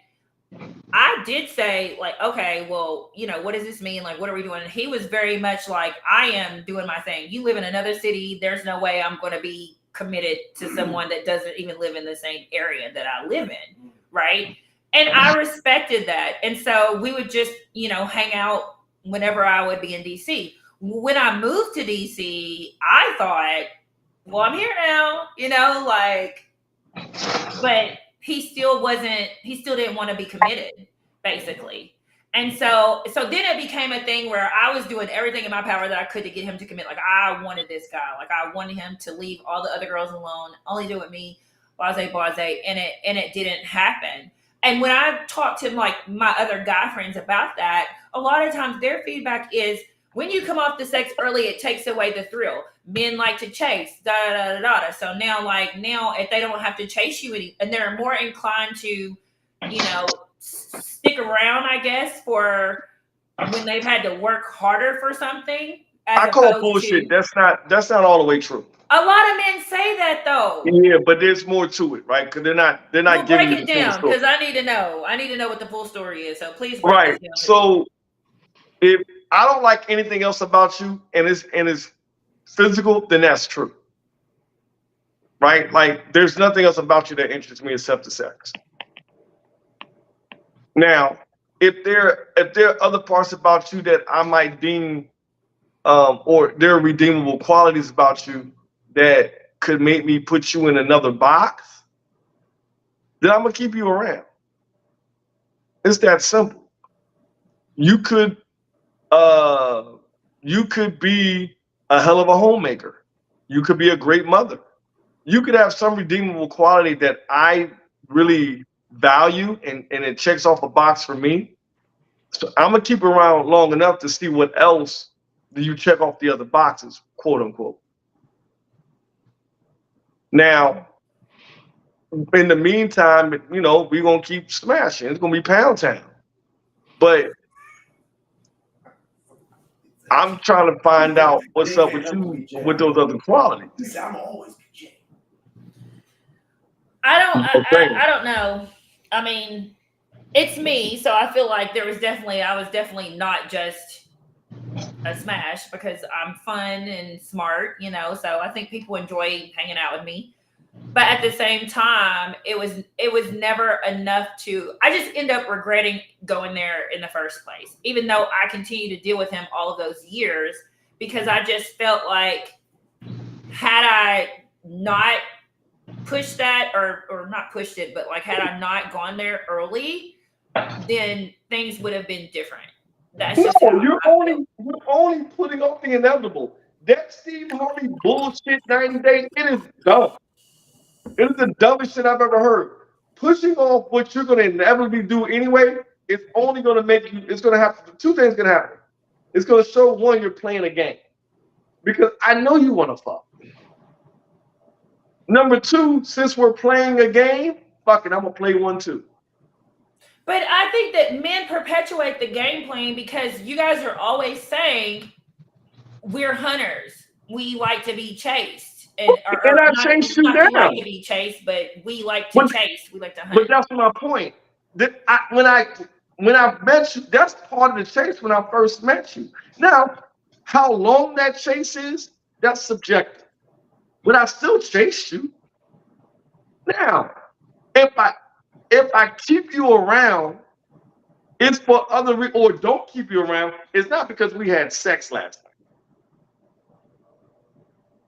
I did say okay, well, what does this mean? What are we doing? And he was very much like, I am doing my thing. You live in another city. There's no way I'm going to be committed to someone that doesn't even live in the same area that I live in. Right. And I respected that. And so we would just, hang out whenever I would be in DC. When I moved to DC, I thought, well, I'm here now, but he still didn't want to be committed, basically. And so then it became a thing where I was doing everything in my power that I could to get him to commit. I wanted this guy. I wanted him to leave all the other girls alone, only do it with me, blase, and it didn't happen. And when I talked to my other guy friends about that, a lot of times their feedback is, when you come off the sex early, it takes away the thrill. Men like to chase, da da da da. So now if they don't have to chase you, and they're more inclined to, stick around, I guess, for when they've had to work harder for something. I call bullshit. That's not all the way true. A lot of men say that though. Yeah, but there's more to it, right? Because they're not giving break it down, because I need to know. I need to know what the full story is. So please break it down. So if I don't like anything else about you and it's physical, then that's true. Right? There's nothing else about you that interests me except the sex. Now, if there are other parts about you that I might deem or there are redeemable qualities about you that could make me put you in another box, then I'm gonna keep you around. It's that simple. You could be a hell of a homemaker. You could be a great mother. You could have some redeemable quality that I really value and it checks off a box for me. So I'm gonna keep around long enough to see what else do you check off the other boxes, quote unquote. Now, in the meantime, we're gonna keep smashing. It's gonna be pound town. But I'm trying to find out what's up with you with those other qualities. He said, I'm always Jay. I don't know. I mean, it's me, so I feel like I was definitely not just a smash because I'm fun and smart, so I think people enjoy hanging out with me. But at the same time, it was never enough I just end up regretting going there in the first place, even though I continue to deal with him all of those years, because I just felt like had I not pushed that or not pushed it, but like had I not gone there early, then things would have been different. That's just No, you're only putting off the inevitable. That Steve Harvey bullshit 90 days, it is dumb. It is the dumbest shit I've ever heard. Pushing off what you're going to inevitably do anyway, it's only going to make you, it's going to happen. Two things going to happen. It's going to show, one, you're playing a game. Because I know you want to fuck. Number two, since we're playing a game, fuck it, I'm going to play one too. But I think that men perpetuate the game playing because you guys are always saying we're hunters. We like to be chased. And I chased you down. We like to be chased, but we like to chase. We like to hunt. But that's my point. When I met you, that's part of the chase when I first met you. Now, how long that chase is, that's subjective. But I still chased you. Now, if I keep you around, it's for other or don't keep you around, it's not because we had sex last night.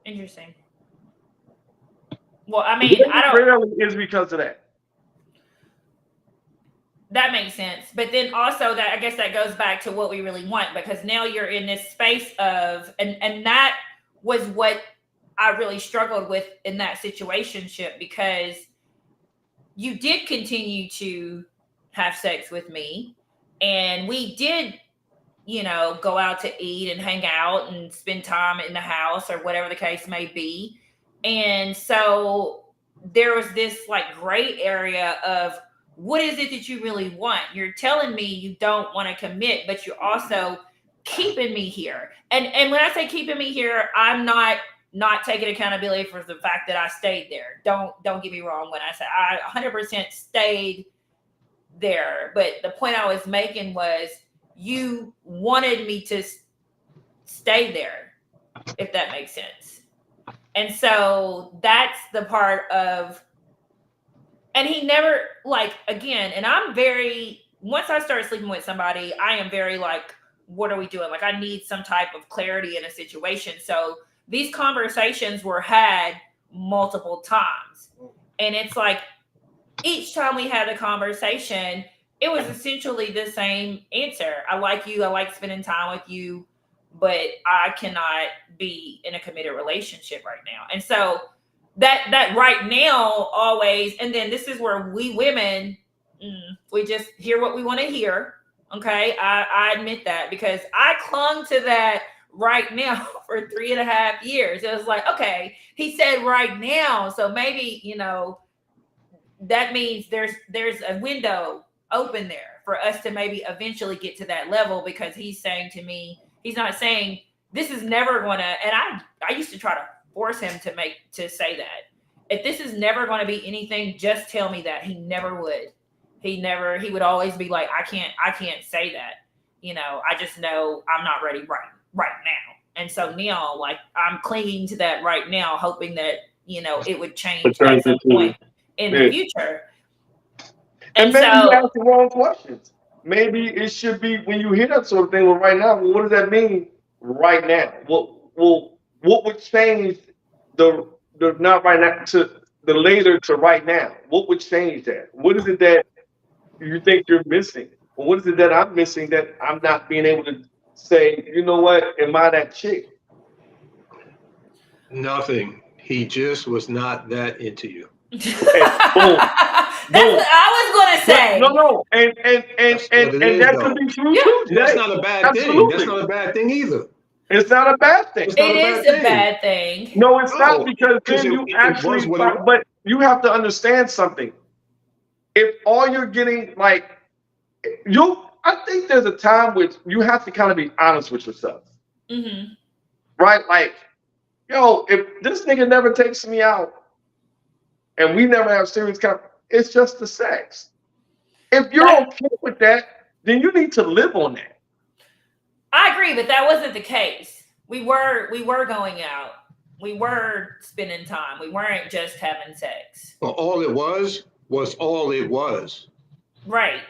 Interesting. Well, I mean, I don't. Rarely is because of that. That makes sense, but then also I guess that goes back to what we really want, because now you're in this space of, and that was what I really struggled with in that situationship, because you did continue to have sex with me, and we did, go out to eat and hang out and spend time in the house or whatever the case may be. And so there was this like gray area of what is it that you really want? You're telling me you don't want to commit, but you're also keeping me here. And when I say keeping me here, I'm not taking accountability for the fact that I stayed there. Don't get me wrong when I say I 100% stayed there. But the point I was making was you wanted me to stay there, if that makes sense. And so that's the part of, and he never, like, again, and I'm very, once I start sleeping with somebody, I am very like, what are we doing? Like, I need some type of clarity in a situation. So these conversations were had multiple times. And it's like, each time we had a conversation, it was essentially the same answer. I like you. I like spending time with you, but I cannot be in a committed relationship right now. And so that right now always, and then this is where we women, we just hear what we want to hear. Okay. I admit that, because I clung to that right now for 3.5 years. It was like, okay, he said right now. So maybe, that means there's a window open there for us to maybe eventually get to that level, because he's saying to me, he's not saying this is never going to, and I used to try to force him to say that. If this is never going to be anything, just tell me that. He never would. He would always be like, I can't say that. I just know I'm not ready right now. And so now, like, I'm clinging to that right now, hoping that, it would change at some point in the future. And maybe you ask the wrong questions. Maybe it should be, when you hear that sort of thing, well, right now, well, what does that mean right now? What would change the not right now to the later to right now? What would change that? What is it that you think you're missing? Or what is it that I'm missing that I'm not being able to say, you know what, am I that chick? Nothing. He just was not that into you. boom, That's what I was gonna say. No, and That's what it is, that though. could be true Yeah. too, And that's Jay. not a bad thing. Absolutely. That's not a bad thing either. It's not a bad thing. It's not It a is bad a thing. bad thing. No, it's not, No, because because then you it actually was what it was. but you have to understand something. If all you're getting, like, I think there's a time which you have to kind of be honest with yourself. Mm-hmm. Right? Like, yo, if this nigga never takes me out and we never have serious it's just the sex. If you're okay with that, then you need to live on that. I agree, but that wasn't the case. We were going out. We were spending time. We weren't just having sex. But all it was all it was. Right.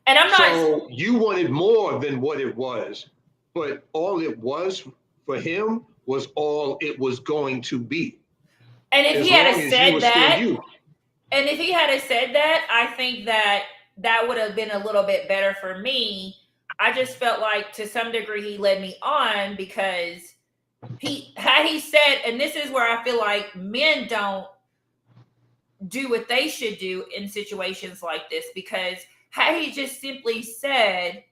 And I'm not. So you wanted more than what it was, but all it was for him was all it was going to be. And if As he had long as you said were still that, you. and if he had said that, I think that would have been a little bit better for me. I just felt like to some degree he led me on because he said, and this is where I feel like men don't do what they should do in situations like this, because had he just simply said,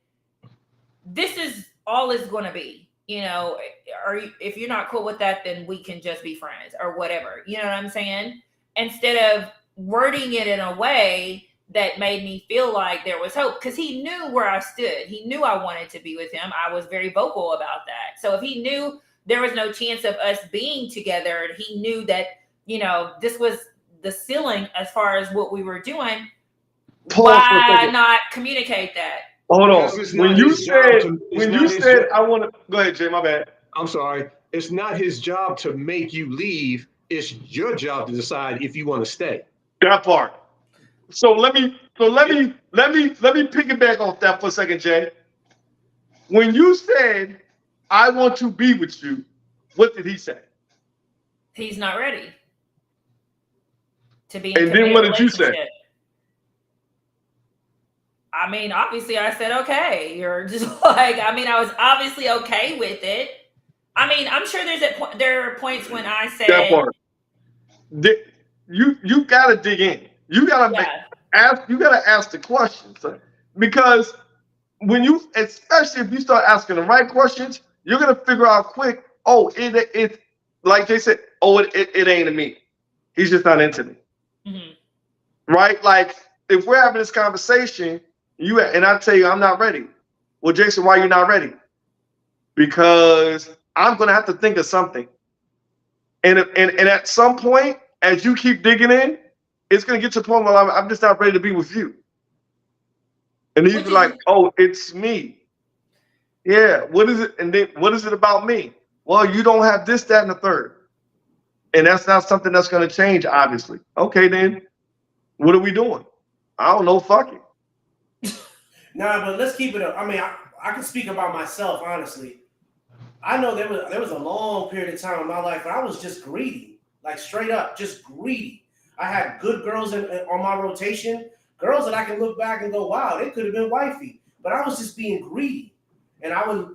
this is all it's going to be, or if you're not cool with that, then we can just be friends or whatever. You know what I'm saying? Instead of wording it in a way that made me feel like there was hope, because he knew where I stood. He knew I wanted to be with him. I was very vocal about that. So if he knew there was no chance of us being together, and he knew that, this was the ceiling as far as what we were doing, why not communicate that? Hold on. When you said I want to go ahead, Jay, my bad. I'm sorry. It's not his job to make you leave. It's your job to decide if you want to stay. That part. So let me piggyback off that for a second, Jay. When you said I want to be with you, what did he say? He's not ready to be in and then what did you say? I mean, obviously I said, okay. You're just like, I was obviously okay with it. I mean, I'm sure there are points when I say that part. You gotta dig in. You gotta ask the questions, because when especially if you start asking the right questions, you're gonna figure out quick. Oh, it like they said. Oh, it ain't me. He's just not into me. Mm-hmm. Right? Like if we're having this conversation, and I tell you I'm not ready. Well, Jason, why are you not ready? Because I'm gonna have to think of something. And at some point, as you keep digging in, it's gonna get to the point where I'm just not ready to be with you. And then you be like, oh, it's me. Yeah, what is it? And then what is it about me? Well, you don't have this, that, and the third. And that's not something that's gonna change, obviously. Okay, then what are we doing? I don't know, fuck it. Nah, but let's keep it up. I mean, I can speak about myself, honestly. I know there was a long period of time in my life where I was just greedy, like straight up, just greedy. I had good girls on my rotation, girls that I can look back and go, wow, they could have been wifey. But I was just being greedy. And I was,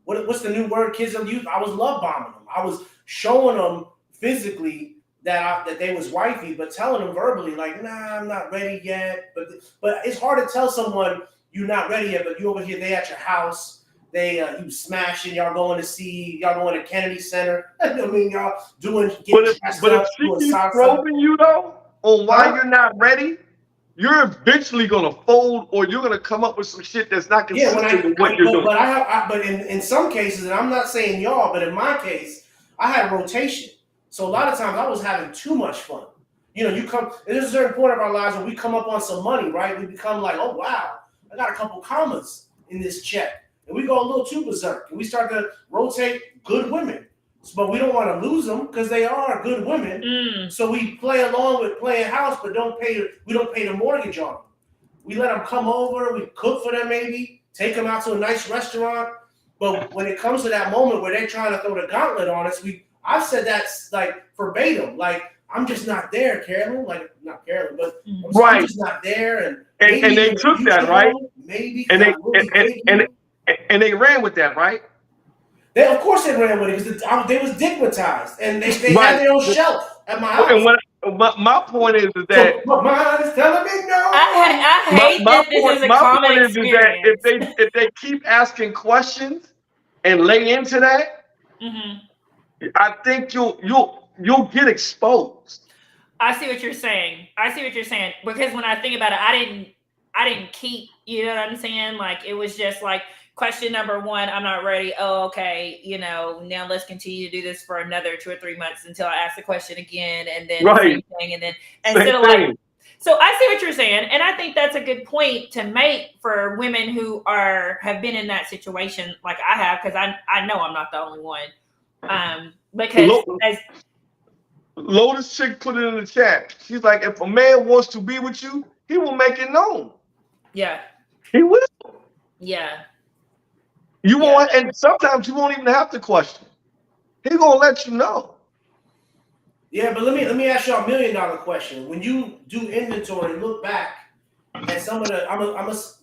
what's the new word kids have used? I was love bombing them. I was showing them physically that they was wifey, but telling them verbally, like, nah, I'm not ready yet. But it's hard to tell someone you're not ready yet, but you over here, they at your house. You smashing, y'all going to Kennedy Center. I mean, y'all getting dressed but up, if she doing keeps salsa. probing you though on why you're not ready, you're eventually gonna fold, or you're gonna come up with some shit that's not consistent with what you're doing. But in some cases, and I'm not saying y'all, but in my case, I had a rotation. So a lot of times I was having too much fun. There's a certain point of our lives where we come up on some money, right? We become like, oh wow, I got a couple commas in this check. And we go a little too berserk, and we start to rotate good women. But we don't want to lose them because they are good women. Mm. So we play along with playing house, but we don't pay the mortgage on them. We let them come over, we cook for them maybe, take them out to a nice restaurant. But when it comes to that moment where they're trying to throw the gauntlet on us, I've said that like verbatim, like I'm just not there, Carolyn. Like not Carolyn, but I'm just not there. And they took that, right? Maybe and they ran with that, right? Of course they ran with it because they was digmatized and they had their own shelf at my house. my point is So that my mind is telling me no. I hate my that this point is a common is that experience. if they keep asking questions and lay into that, Mhm. I think you'll get exposed. I see what you're saying. I see what you're saying because when I think about it, I didn't keep. You know what I'm saying? Like it was just like question number one. I'm not ready. Oh, okay. You know, now let's continue to do this for another 2 or 3 months until I ask the question again, and then the Right. same thing, and then Same instead of like. thing. So I see what you're saying, and I think that's a good point to make for women who have been in that situation, like I have, because I know I'm not the only one. Because Lo- as Lotus chick put it in the chat. She's like, if a man wants to be with you, he will make it known. yeah, He will. yeah, You yeah. won't, and sometimes you won't even have to question. He gonna let you know. Yeah, but let me ask y'all $1 million question. When you do inventory, look back at some of the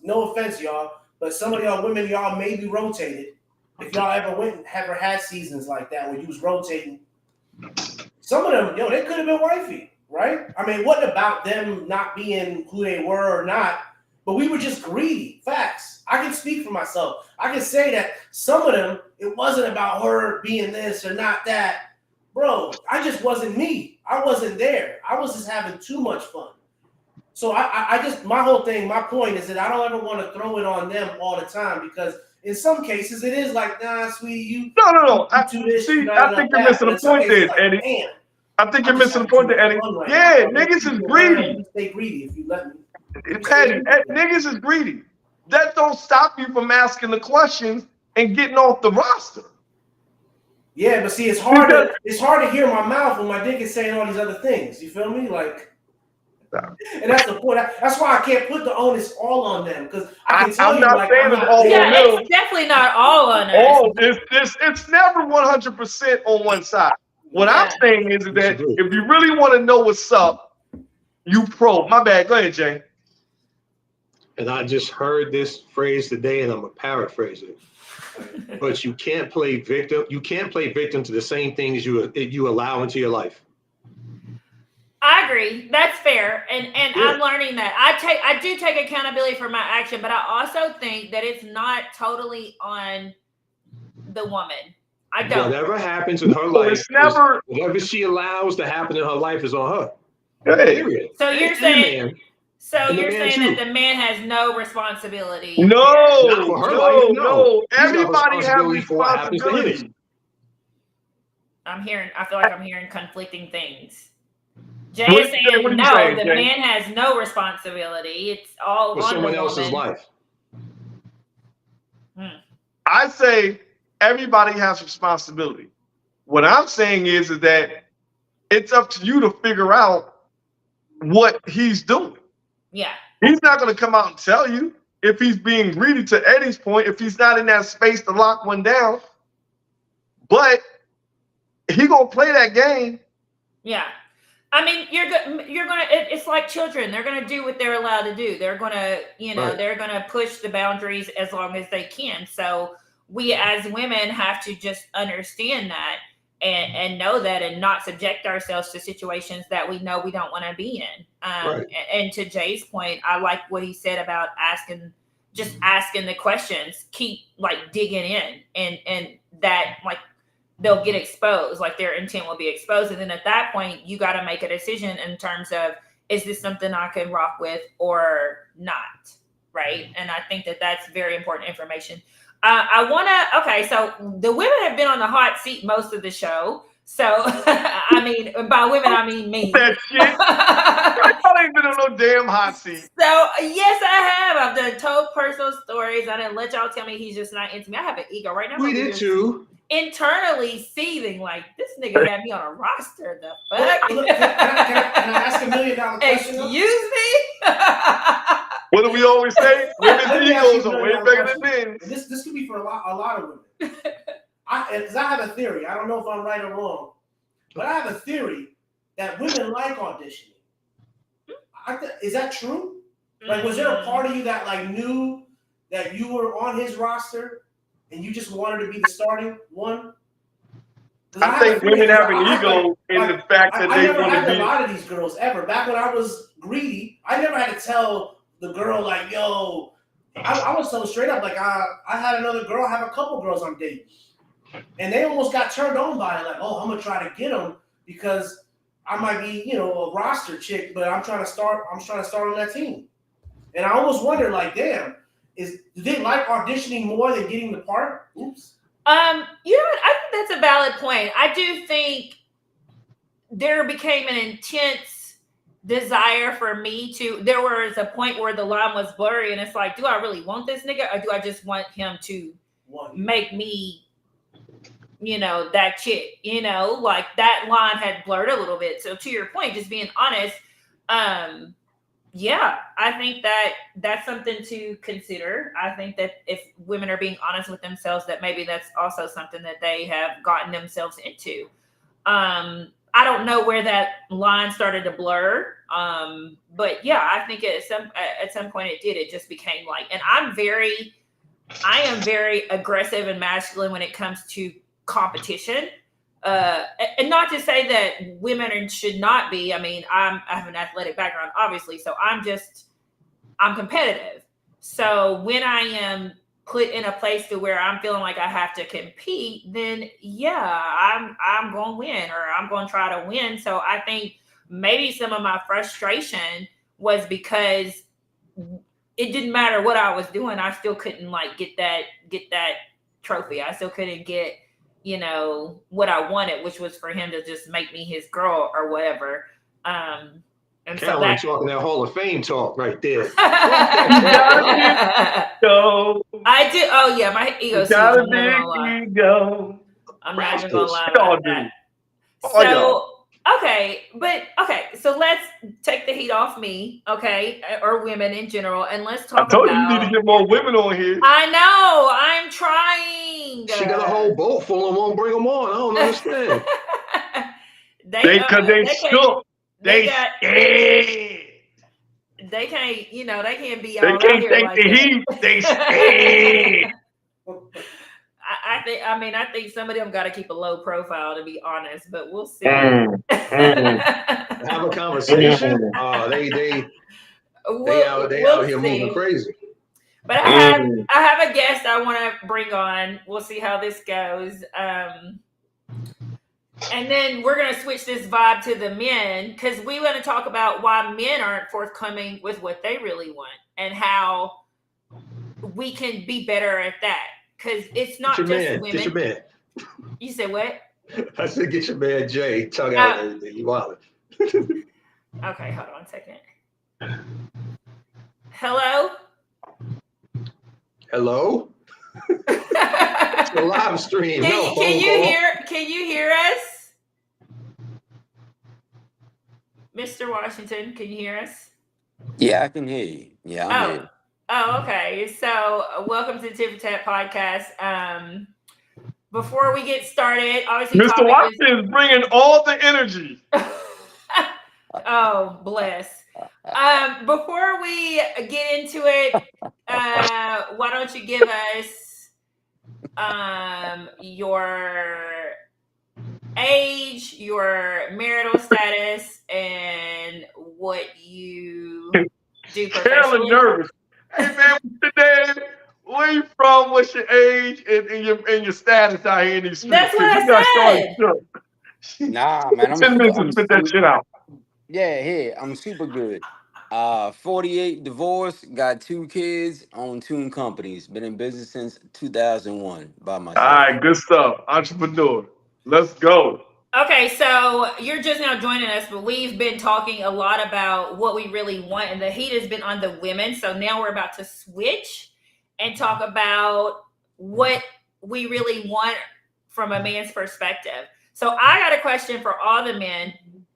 no offense, y'all, but some of y'all women, y'all may be rotated. If y'all ever had seasons like that where you was rotating, some of them, they could have been wifey, right? I mean, what about them not being who they were or not? But we were just greedy. Facts. I can speak for myself. I can say that some of them, it wasn't about her being this or not that. Bro, I just wasn't me. I wasn't there. I was just having too much fun. So I just, my whole thing, my point is that I don't ever want to throw it on them all the time because in some cases it is like, nah, sweetie, you No. do this, you I not enough think you're that. missing But the in some point cases, there, it's like, Eddie. damn, I think you're I'm just missing the having too point there, much Eddie. fun right now. Yeah, I'm niggas is gonna greedy. stay greedy if you let me. Eddie, niggas is greedy. That don't stop you from asking the questions and getting off the roster. Yeah, but see, it's hard Because to hear my mouth when my dick is saying all these other things. You feel me? Like, and that's the point. That's why I can't put the onus all on them because I can tell I'm you not like saying I'm it's not all on Yeah, there. them. it's definitely not all on us. All it's never 100% on one side. What I'm Yeah. saying is that Disagree. if you really want to know what's up, you probe. My bad. Go ahead, Jay. And I just heard this phrase today, and I'm gonna paraphrase it. But you can't play victim. You can't play victim to the same things you allow into your life. I agree. That's fair. And Yeah. I'm learning that. I do take accountability for my action, but I also think that it's not totally on the woman. I don't. Whatever happens in her So life, it's never. whatever she allows to happen in her life is on her. Hey, Period. So you're And the saying man, so and the you're man saying too. that the man has no responsibility. Not for her life, no. no. He's got Everybody has responsibility for what happens to his. responsibility. I feel like I'm hearing conflicting things. Jay What is are saying you no, saying, the Jay? man has no responsibility. It's all For on someone the else's woman. life. I say everybody has responsibility. What I'm saying is that it's up to you to figure out what he's doing. Yeah. He's not going to come out and tell you if he's being greedy, to Eddie's point, if he's not in that space to lock one down. But he going to play that game. Yeah. I mean, you're gonna. It's like children. They're gonna do what they're allowed to do. They're gonna, Right. they're gonna push the boundaries as long as they can. So we as women have to just understand that and know that and not subject ourselves to situations that we know we don't want to be in. Right. And to Jay's point, I like what he said about asking the questions. Keep like digging in, and that like they'll get exposed, like their intent will be exposed. And then at that point, you got to make a decision in terms of, is this something I can rock with or not? Right. And I think that that's very important information. Okay, so the women have been on the hot seat most of the show. So, I mean, by women, I mean me. That shit. I ain't been on no damn hot seat. So, yes, I have. I've done told personal stories. I didn't let y'all tell me he's just not into me. I have an ego right now. We did too. Internally seething like this nigga had me on a roster. The fuck? Can I ask $1 million question? Excuse me. What do we always say? Women's Let me ask you egos are $1 way million bigger than question. men's. This could be for a lot of women. Because I have a theory. I don't know if I'm right or wrong, but I have a theory that women like auditioning. Is that true? Like, was there a part of you that like knew that you were on his roster and you just wanted to be the starting one? I think women have an ego in the fact that I they never want to had a be. lot of these girls ever. Back when I was greedy, I never had to tell the girl like, "Yo," I was so straight up. Like I had another girl, I have a couple girls I'm dating, and they almost got turned on by it. Like, "Oh, I'm gonna try to get them because I might be, a roster chick, but I'm trying to start on that team." And I almost wonder, like, damn, do they like auditioning more than getting the part? Oops. You know what? I think that's a valid point. I do think there became an intense desire for me to. There was a point where the line was blurry, and it's like, do I really want this nigga, or do I just want him to make me, that chick? Like that line had blurred a little bit. So to your point, just being honest, yeah, I think that's something to consider. I think that if women are being honest with themselves, that maybe that's also something that they have gotten themselves into. I don't know where that line started to blur. But yeah, I think at some point it did. It just became like, and I am very aggressive and masculine when it comes to competition. And not to say that women should not be. I mean, I have an athletic background, obviously, so I'm competitive. So when I am put in a place to where I'm feeling like I have to compete, then yeah, I'm going to win, or I'm going to try to win. So I think maybe some of my frustration was because it didn't matter what I was doing, I still couldn't like get that trophy. I still couldn't get what I wanted, which was for him to just make me his girl or whatever. And Carolyn talking that Hall of Fame talk right there. Go. I do. Oh yeah, my ego's huge. I'm not gonna lie. Ego. I'm not even gonna lie It all about that. So let's take the heat off me, okay, or women in general, and let's talk I told about. you need to get more women on here. I know. I'm trying. She got a whole boat full and won't bring them on. I don't understand. Because they shook. They scared. They can't, they can't be They all out can't here take like the that. heat. They scared. I think some of them got to keep a low profile, to be honest, but we'll see. Have a conversation. They out here moving crazy. But I have a guest I want to bring on. We'll see how this goes. And then we're going to switch this vibe to the men, because we want to talk about why men aren't forthcoming with what they really want and how we can be better at that. Because it's not just women. Get your man. You said what? I said get your man Jay. Tug out everything. You wild. Okay, hold on a second. Hello? Hello? It's a live stream. Can you hear us? Mr. Washington, can you hear us? Yeah, I can hear you. Yeah, I'm here. Oh, okay. So welcome to the Tip for Tat podcast. Before we get started, obviously Mr. Washington is bringing all the energy. Oh, bless. Before we get into it, why don't you give us your age, your marital status, and what you do professionally? Carolyn nervous. Hey man, today, where you from? What's your age and your status out here in these streets? That's what I said. Nah, man, I'm 10 minutes to spit that shit out. Yeah, I'm super good. 48, divorced, got 2 kids, own 2 companies. Been in business since 2001 by myself. All right, good stuff. Entrepreneur. Let's go. Okay, so you're just now joining us, but we've been talking a lot about what we really want, and the heat has been on the women. So now we're about to switch and talk about what we really want from a man's perspective. So I got a question for all the men.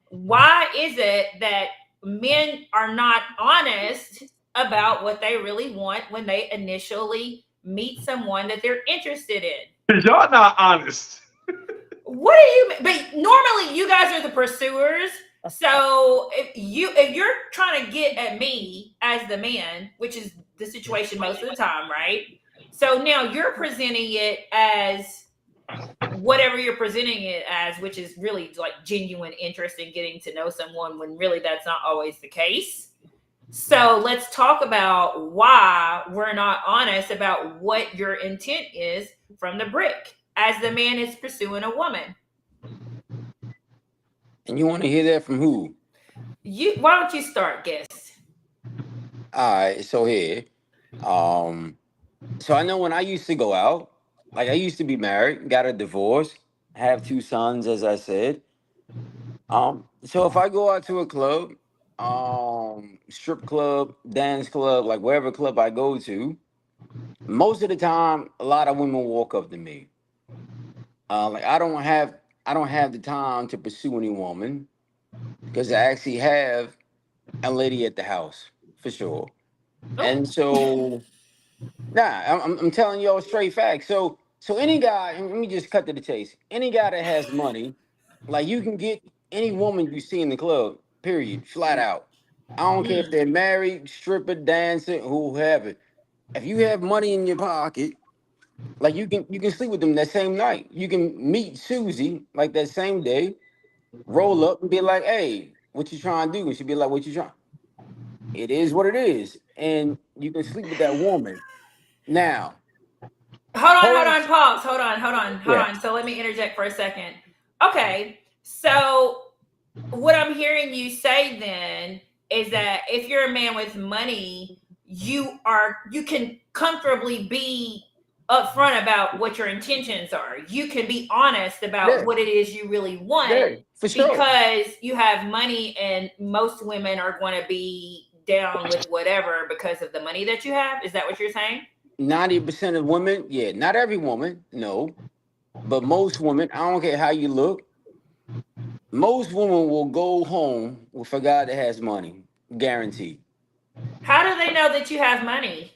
Why is it that men are not honest about what they really want when they initially meet someone that they're interested in? Because y'all not honest. What do you mean? But normally you guys are the pursuers. So if you're trying to get at me as the man, which is the situation most of the time, right? So now you're presenting it as, whatever you're presenting it as, which is really like genuine interest in getting to know someone, when really that's not always the case. So let's talk about why we're not honest about what your intent is from the brick as the man is pursuing a woman. And you want to hear that from who? Why don't you start, guest? All right, so here. Um, so I know when I used to go out, like I used to be married, got a divorce, have two sons, as I said. So if I go out to a club, strip club, dance club, like wherever club I go to, most of the time, a lot of women walk up to me. Like I don't have the time to pursue any woman because I actually have a lady at the house for sure. Oh, And so, nah, I'm telling y'all straight facts. So any guy, and let me just cut to the chase. Any guy that has money, like you can get any woman you see in the club. Period, flat out. I don't care if they're married, stripper, dancer, whoever. If you have money in your pocket, like you can sleep with them that same night. You can meet Susie like that same day, roll up and be like, "Hey, what you trying to do?" And she'd be like, "What you trying?" It is what it is, and you can sleep with that woman. Now, hold hold, on, pause. Hold yeah, on. So let me interject for a second. Okay, so what I'm hearing you say then is that if you're a man with money, you can comfortably be upfront about what your intentions are. You can be honest about yeah, what it is you really want yeah, for sure. because you have money, and most women are going to be down with whatever because of the money that you have. Is that what you're saying? 90% of women, yeah, not every woman, no, but most women. I don't care how you look. Most women will go home with a guy that has money, guaranteed. How do they know that you have money?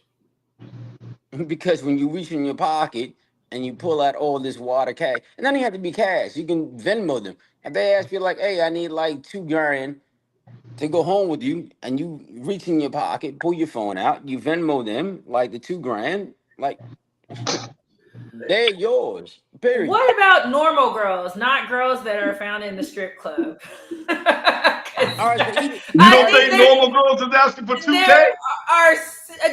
Because when you reach in your pocket and you pull out all this water cash, and then you have to be cash. You can Venmo them. If they ask you like, "Hey, I need like 2 grand to go home with you," and you reach in your pocket, pull your phone out, you Venmo them like the 2 grand, like they're yours. Period. What about normal girls, not girls that are found in the strip club? 'Cause All right, so even You I all don't right, think think so normal girls is asking for there 2K? are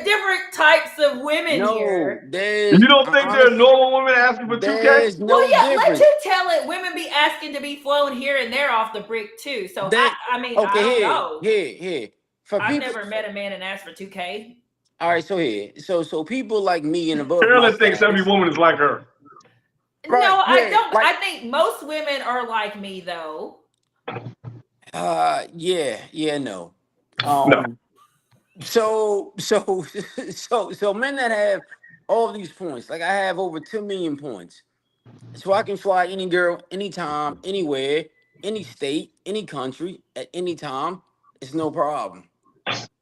different types of women no, here. You don't think there are honestly, normal women asking for 2K? there's Well, no yeah, let difference. you tell it. Women be asking to be flown here and there off the brick too. So That I mean, I okay, don't know. here. For I've people, never met a man and asked for 2K. all right, so here, so people like me and above my Carolyn thinks every status, woman is like her. right? No, I Yeah, don't. like I think most women are like me though. yeah, no. No. Um, so so men that have all these points, like I have over 2 million points, so I can fly any girl, anytime, anywhere, any state, any country, at any time. It's no problem.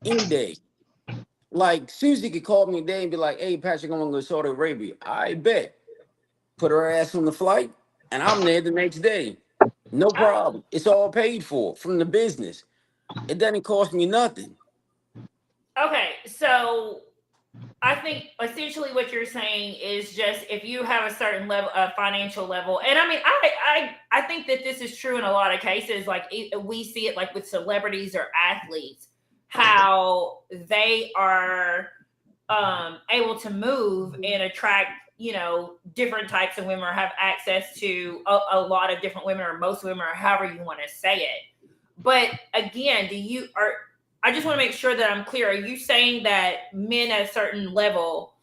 Any day. Like Susie could call me a day and be like, "Hey, Patrick, I'm gonna go to Saudi Arabia." I bet. Put her ass on the flight, and I'm there the next day. No problem. It's all paid for from the business. It doesn't cost me nothing. Okay, so I think essentially what you're saying is just if you have a certain level of financial level, and I mean, I think that this is true in a lot of cases. Like we see it like with celebrities or athletes, how they are able to move and attract different types of women or have access to a lot of different women or most women or however you want to say it. But again, I just want to make sure that I'm clear. Are you saying that men at a certain level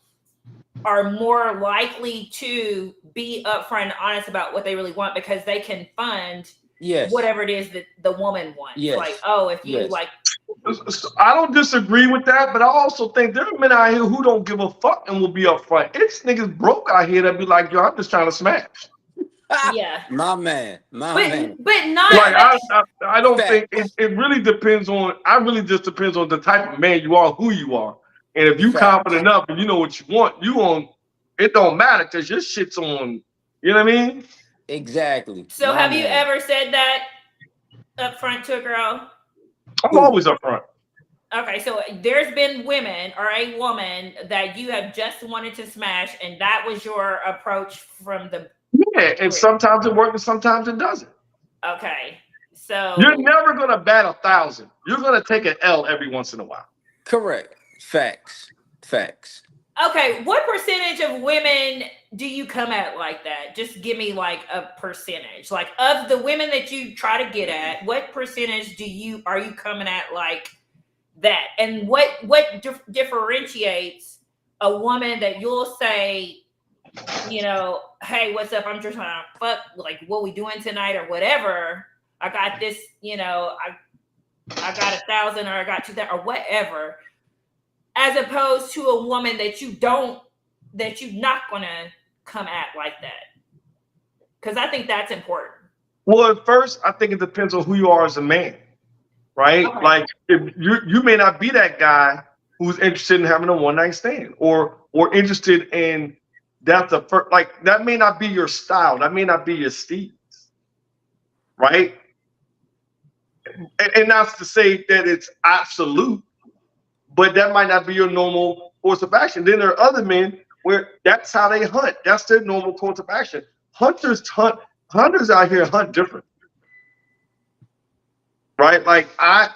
are more likely to be upfront and honest about what they really want because they can fund Yes, whatever it is that the woman wants? Like, yes, oh, if you yes. like, I don't disagree with that, but I also think there are men out here who don't give a fuck and will be upfront. It's niggas broke out here that be like, yo, I'm just trying to smash. yeah, My but man. but not Like but I don't think Facts, it really depends on. I really just depends on the type of man you are, who you are, and if you confident facts. enough and you know what you want, you on. It don't matter because your shit's on. You know what I mean? Exactly, So my have you man. ever said that up front to a girl? I'm Who? always upfront. Okay, so there's been women or a woman that you have just wanted to smash, and that was your approach from the Yeah, and sometimes it works and sometimes it doesn't. Okay. You're So never gonna bat 1,000. You're gonna take an L every once in a while. Correct. Facts. Facts. okay, what percentage of women do you come at like that? Just give me like a percentage. Like of the women that you try to get at, what percentage are you coming at like that? And what differentiates a woman that you'll say, hey, what's up? I'm just trying to fuck, like what we doing tonight or whatever. I got this, I got 1,000 or I got 2,000 or whatever, as opposed to a woman that you're not gonna come at like that. Because I think that's important. Well, at first, I think it depends on who you are as a man, right? Okay. Like if you may not be that guy who's interested in having a one night stand, or interested in that's the first, like that may not be your style, that may not be your steez, right? And that's to say that it's absolute, but that might not be your normal course of action. Then there are other men where that's how they hunt. That's their normal course of action. Hunters out here hunt different. Right? Like I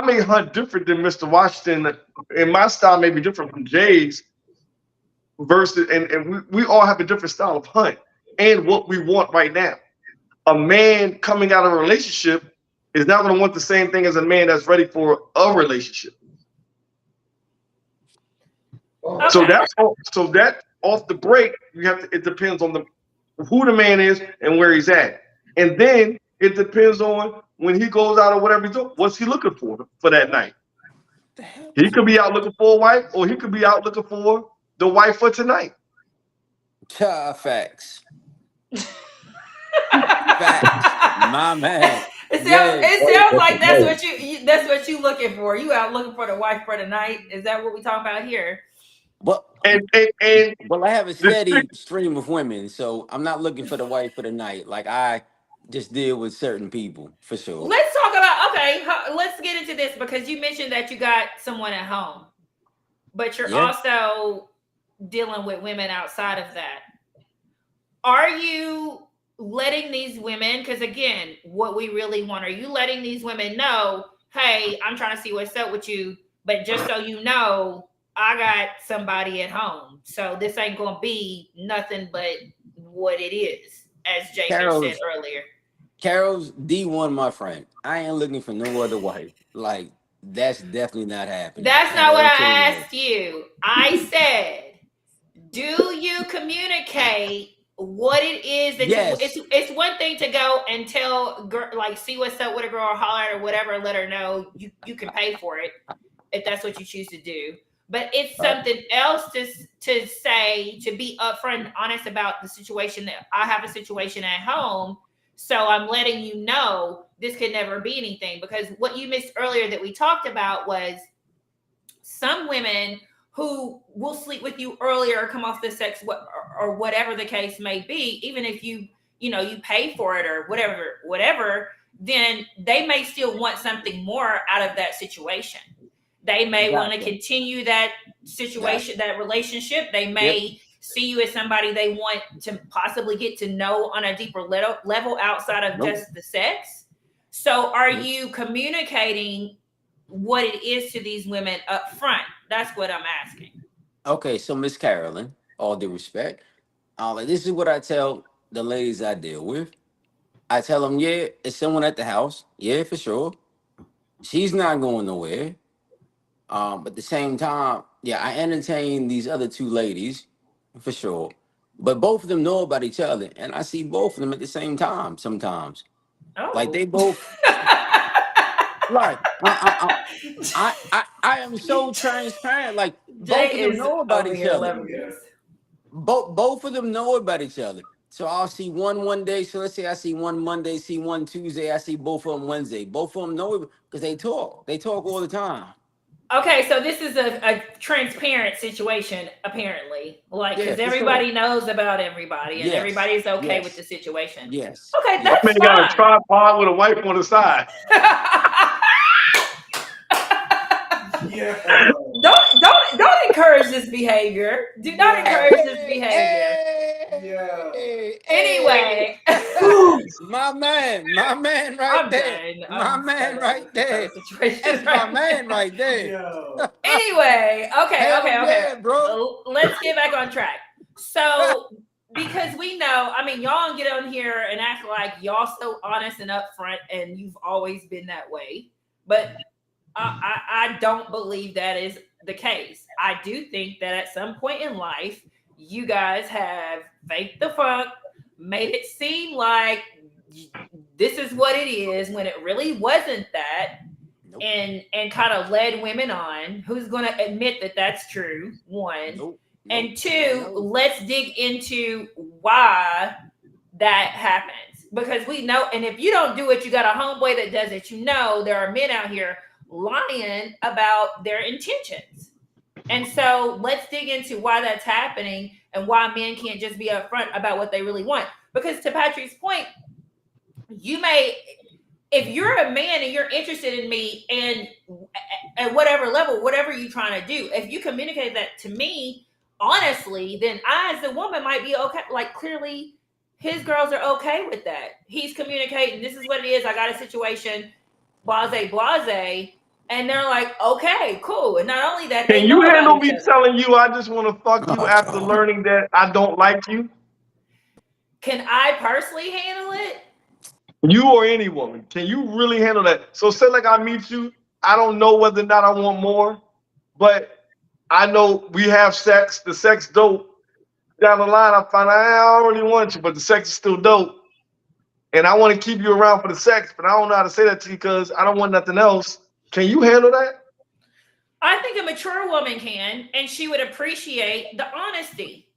may hunt different than Mr. Washington, and my style may be different from Jay's versus and we all have a different style of hunt and what we want right now. A man coming out of a relationship is not going to want the same thing as a man that's ready for a relationship. Okay. So that off the break, it depends on who the man is and where he's at. And then it depends on when he goes out or whatever he's doing, what's he looking for that night. He could be out looking for a wife, or he could be out looking for the wife for tonight. Facts. Facts. My man. It sounds like that's what you looking for. You out looking for the wife for the night. Is that what we talking about here? Well, and well, I have a steady stream of women, so I'm not looking for the wife for the night. Like I just deal with certain people for sure. Let's talk about let's get into this, because you mentioned that you got someone at home, but you're also dealing with women outside of that. Are you letting these women, because again, what we really want, are you letting these women know, hey, I'm trying to see what's up with you, but just so you know, I got somebody at home, so this ain't gonna be nothing but what it is, as Jacob said earlier. Carol's D1, my friend. I ain't looking for no other wife. Like, that's definitely not happening. That's not what I asked you. I said, do you communicate what it is that it's one thing to go and tell girl, like, see what's up with a girl, holler at her, whatever, let her know you can pay for it if that's what you choose to do. But it's something else to say, to be upfront and honest about the situation, that I have a situation at home, so I'm letting you know this could never be anything. Because what you missed earlier that we talked about was some women who will sleep with you earlier, come off the sex, or whatever the case may be, even if you pay for it or whatever, then they may still want something more out of that situation. They may want to continue that situation, that relationship. They may see you as somebody they want to possibly get to know on a deeper level outside of just the sex. So are you communicating what it is to these women up front? That's what I'm asking. Okay, so Miss Carolyn, all due respect, this is what I tell the ladies I deal with. I tell them, it's someone at the house. Yeah, for sure. She's not going nowhere. But at the same time, I entertain these other two ladies, for sure. But both of them know about each other, and I see both of them at the same time sometimes. Oh. Like they both. Like I am so transparent. Like both of them know about each other. Both of them know about each other. So I'll see one day. So let's say I see one Monday, see one Tuesday. I see both of them Wednesday. Both of them know it because they talk. They talk all the time. Okay, so this is a transparent situation, apparently. Like, because everybody knows about everybody, and everybody's okay with the situation. Yes. Okay, that's fine. Got a tripod with a wife on the side. Don't encourage this behavior. Do not encourage this behavior. Anyway. my man right I'm there. done. My I'm man fed up right with this there. whole situation That's right my man now. right there. Yo. Anyway, okay, Hell okay. yeah, bro. Let's get back on track. So, because we know, I mean, y'all get on here and act like y'all so honest and upfront, and you've always been that way. But I don't believe that is the case. I do think that at some point in life, you guys have faked the funk, made it seem like this is what it is when it really wasn't that. Nope. And kind of led women on. Who's going to admit that that's true? One. Nope. And two, let's dig into why that happens. Because we know, and if you don't do it, you got a homeboy that does it. You know, there are men out here lying about their intentions. And so let's dig into why that's happening and why men can't just be upfront about what they really want. Because to Patrick's point, you may, if you're a man and you're interested in me and at whatever level, whatever you're trying to do, if you communicate that to me, honestly, then I, as a woman, might be okay. Like, clearly, his girls are okay with that. He's communicating, this is what it is. I got a situation, blase, blase. And they're like, okay, cool. And not only that, Can you handle me telling you I just want to fuck you after God. learning that I don't like you? Can I personally handle it? You or any woman, can you really handle that? So say like I meet you, I don't know whether or not I want more, but I know we have sex, the sex dope. Down the line, I find out I don't really want you, but the sex is still dope. And I want to keep you around for the sex, but I don't know how to say that to you because I don't want nothing else. Can you handle that? I think a mature woman can, and she would appreciate the honesty.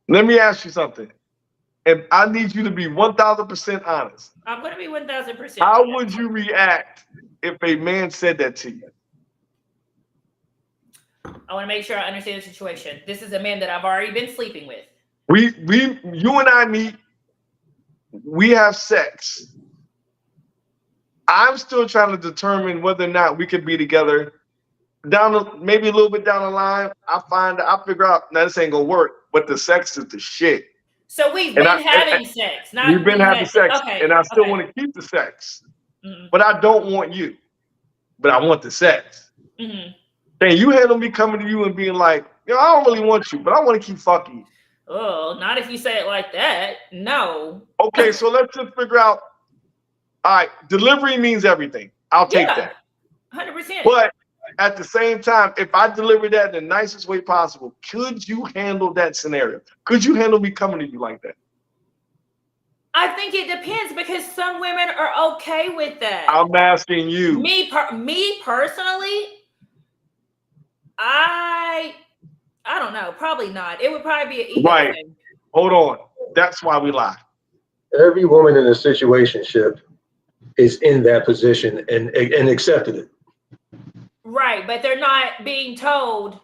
Let me ask you something. If I need you to be 1,000% honest, I'm going to be 1,000%. how would you react if a man said that to you? I want to make sure I understand the situation. This is a man that I've already been sleeping with. You and I meet, we have sex. I'm still trying to determine whether or not we could be together. Maybe a little bit down the line, I figure out, now this ain't gonna work, but the sex is the shit. So we've been having sex. We've been having sex, okay, and I still want to keep the sex. Mm-hmm. But I don't want you. But I want the sex. Mm-hmm. Can you handle me coming to you and being like, I don't really want you, but I want to keep fucking you? Oh, not if you say it like that. No. Okay, so let's just figure out. All right, delivery means everything. I'll take that. 100%. But at the same time, if I deliver that in the nicest way possible, could you handle that scenario? Could you handle me coming to you like that? I think it depends because some women are okay with that. I'm asking you. Me personally, I don't know. Probably not. It would probably be an ego Right. thing. Hold on. That's why we lie. Every woman in a situationship is in that position and accepted it. Right, but they're not being told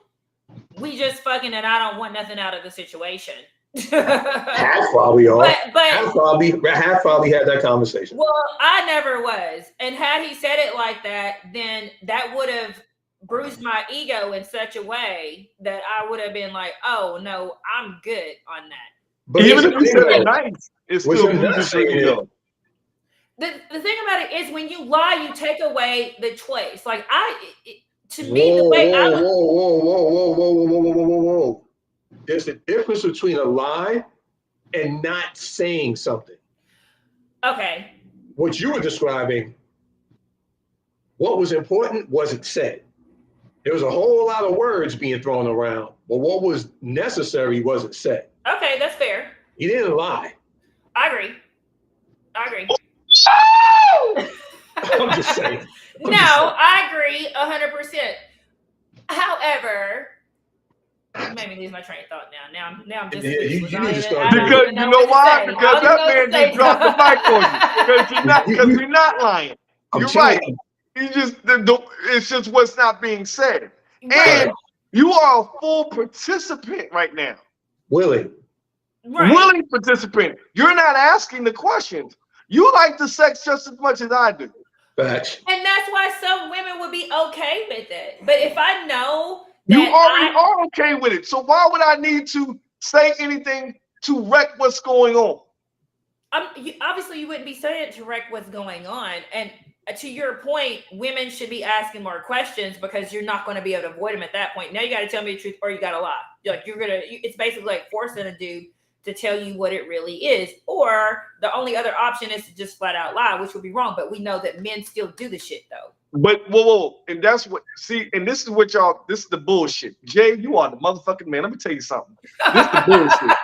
we just fucking and I don't want nothing out of the situation. Half probably are. But half probably had that conversation. Well, I never was. And had he said it like that, then that would have bruised my ego in such a way that I would have been like, oh no, I'm good on that. But even if you said it nice, it's still bruises your ego. The thing about it is when you lie, you take away the choice. Like the way I look. Whoa. There's a difference between a lie and not saying something. Okay. What you were describing, what was important wasn't said. There was a whole lot of words being thrown around, but what was necessary wasn't said. Okay, that's fair. He didn't lie. I agree. I'm just saying. I agree 100%. However, you made me lose my train of thought now. Now I'm just you need to start because you know why? Because that man just dropped the mic on you. Because you're not lying. You're right. It's just what's not being said. Right. And you are a full participant right now. Willing participant. You're not asking the questions. You like the sex just as much as I do. Facts. And that's why some women would be okay with it. But if I know You already are okay with it. So why would I need to say anything to wreck what's going on? Obviously, you wouldn't be saying to wreck what's going on. And to your point, women should be asking more questions because you're not going to be able to avoid them at that point. Now you got to tell me the truth or you got to lie. It's basically like forcing a dude to tell you what it really is. Or the only other option is to just flat out lie, which would be wrong. But we know that men still do the shit though. But whoa, and that's what and this is what y'all, this is the bullshit. Jay, you are the motherfucking man. Let me tell you something. This is the bullshit.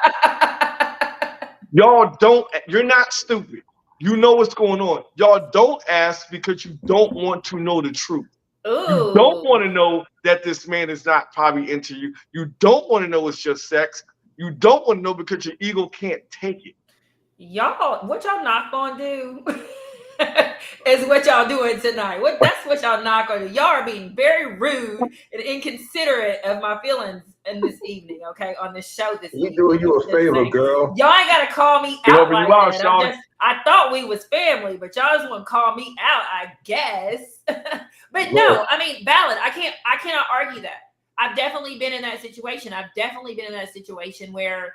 You're not stupid. You know what's going on. Y'all don't ask because you don't want to know the truth. Ooh. You don't want to know that this man is not probably into you. You don't want to know it's just sex. You don't want to know because your ego can't take it. What y'all not gonna do is what y'all doing tonight. That's what y'all not gonna do. Y'all are being very rude and inconsiderate of my feelings in this evening, okay, on this show this evening. Doing you a favor, girl. Y'all ain't gotta call me out like that. I thought we was family, but y'all just want to call me out, I guess. But no, I mean, valid. I cannot argue that. I've definitely been in that situation. Where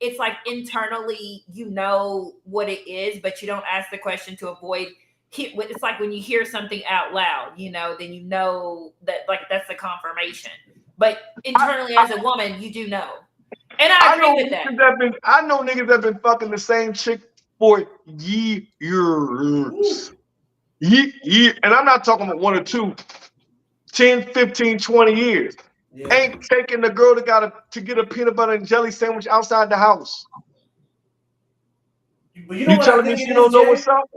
it's like internally, you know what it is, but you don't ask the question to avoid. It's like when you hear something out loud, then you know that like that's the confirmation. But internally, as a woman, you do know, and I agree with that. I know niggas that been fucking the same chick for years. And I'm not talking about 1 or 2, 10, 15, 20 years. Yeah. Ain't taking the girl to get a peanut butter and jelly sandwich outside the house. But you telling me she don't know what's up?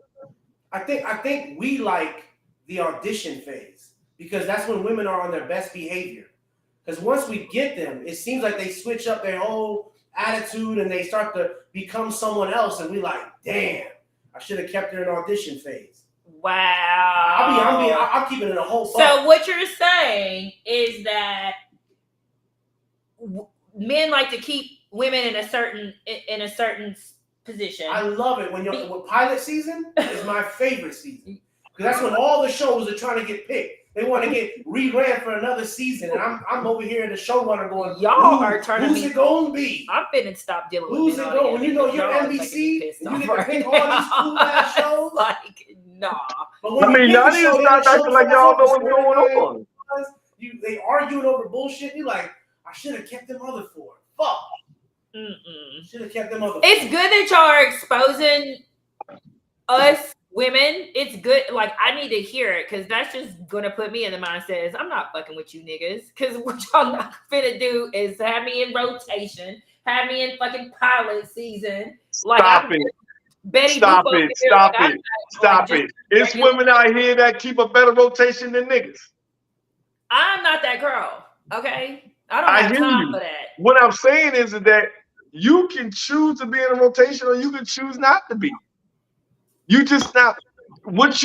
I think we like the audition phase because that's when women are on their best behavior. Because once we get them, it seems like they switch up their whole attitude and they start to become someone else, and we like, damn, I should have kept her in audition phase. Wow. I'm keeping it a whole. So what you're saying is that men like to keep women in a certain position. I love it when pilot season is my favorite season because that's when all the shows are trying to get picked. They want to get reran for another season, and I'm over here in the showrunner going, y'all are turning who's it going to be? I'm finna stop dealing with who's it going? When you know you're NBC, and you get to pick all these cool ass shows. Like, nah. But when y'all need to start acting like y'all know what's going on. They arguing over bullshit. You like, I should have kept them other 4. Fuck. Should have kept them other 4. It's good that y'all are exposing us women. It's good. Like, I need to hear it because that's just gonna put me in the mindset. I'm not fucking with you niggas because what y'all not finna do is have me in rotation, have me in fucking pilot season. Like, Stop it. Stop it. It's women out here that keep a better rotation than niggas. I'm not that girl. Okay. I don't have time for that. What I'm saying is that you can choose to be in a rotation or you can choose not to be. You just not what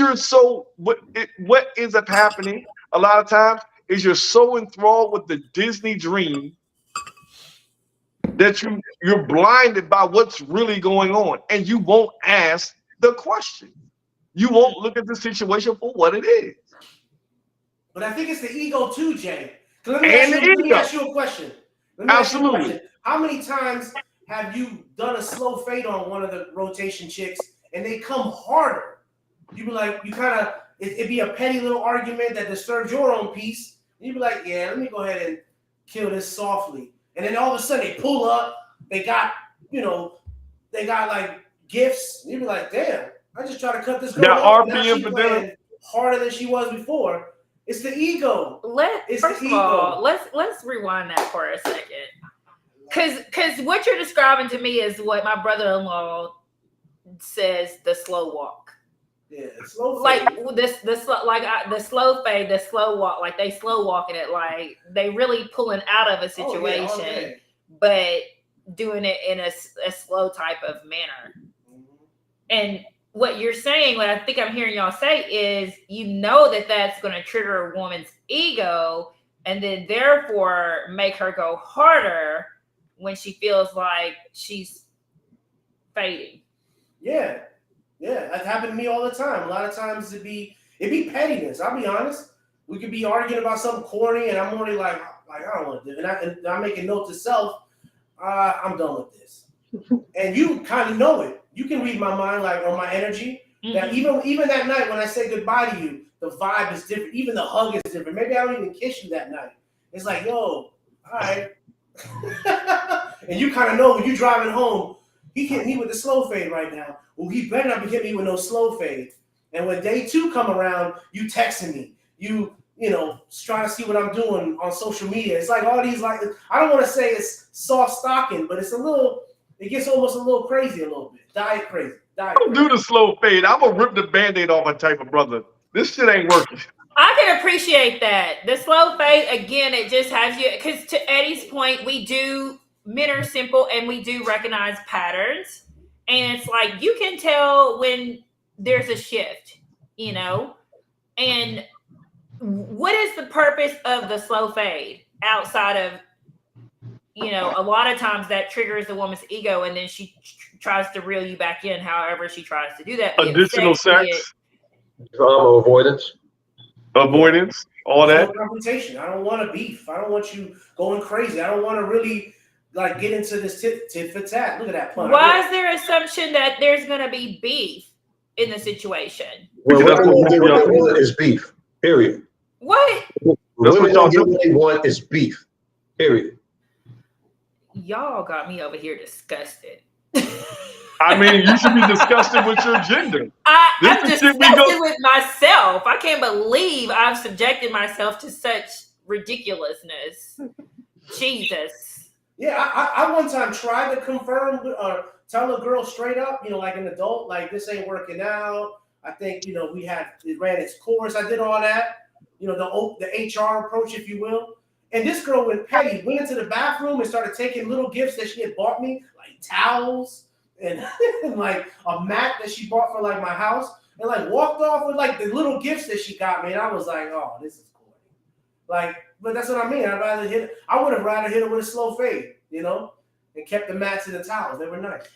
ends up happening a lot of times is you're so enthralled with the Disney dream that you're blinded by what's really going on and you won't ask the question. You won't look at the situation for what it is. But I think it's the ego too, Jay. Let me ask you a question. Absolutely. How many times have you done a slow fade on one of the rotation chicks and they come harder? You be like, it'd be a petty little argument that disturbs your own peace. And you'd be like, yeah, let me go ahead and kill this softly. And then all of a sudden they pull up, they got like gifts. And you'd be like, damn, I just try to cut this girl off. Now she's playing harder than she was before. It's the ego. First of all, let's rewind that for a second. Cause what you're describing to me is what my brother-in-law says the slow walk. Yeah, slow fade. Like the slow fade, the slow walk, like they slow walking it, like they really pulling out of a situation, but doing it in a slow type of manner. Mm-hmm. And what you're saying, what I think I'm hearing y'all say is, that that's going to trigger a woman's ego, and then therefore make her go harder when she feels like she's fading. Yeah, that happened to me all the time. A lot of times it'd be pettiness. I'll be honest. We could be arguing about something corny, and I'm already like Like, I don't want to do it. And I'm making note to self, I'm done with this. And you kind of know it. You can read my mind, like, or my energy. That even that night when I say goodbye to you, the vibe is different. Even the hug is different. Maybe I don't even kiss you that night. It's like, yo, all right. And you kind of know when you're driving home, he hit me with the slow fade right now. Well, he better not be hitting me with no slow fade. And when day 2 come around, you texting me. You know, trying to see what I'm doing on social media. It's like all these, like, I don't want to say it's soft stocking, but it's a little, it gets almost a little crazy a little bit. Diet crazy. Don't do the slow fade. I'm gonna rip the band-aid off my type of brother. This shit ain't working. I can appreciate that. The slow fade, again, it just has you, because to Eddie's point, men are simple and we do recognize patterns. And it's like, you can tell when there's a shift, you know? And what is the purpose of the slow fade outside of, you know, a lot of times that triggers the woman's ego and then she tries to reel you back in however she tries to do that. Additional sex. Drama avoidance. Avoidance. All that. No confrontation. I don't want to beef. I don't want you going crazy. I don't want to really, like, get into this tit for tat. Look at that pun. Why is there assumption that there's going to be beef in the situation? Well, what they want is beef. Period. What? Women don't get what they want is beef. Period. Y'all got me over here disgusted. I mean, you should be disgusted with your gender. I'm disgusted with myself. I can't believe I've subjected myself to such ridiculousness. Jesus. Yeah, I one time tried to confirm or tell a girl straight up, you know, like an adult, like, this ain't working out. I think, you know, it ran its course. I did all that, you know, the HR approach, if you will. And this girl went petty, went into the bathroom and started taking little gifts that she had bought me, like towels and like a mat that she bought for, like, my house, and, like, walked off with, like, the little gifts that she got me. And I was like, oh, this is cool. Like, but that's what I mean. I would have rather hit her with a slow fade, you know, and kept the mats and the towels. They were nice.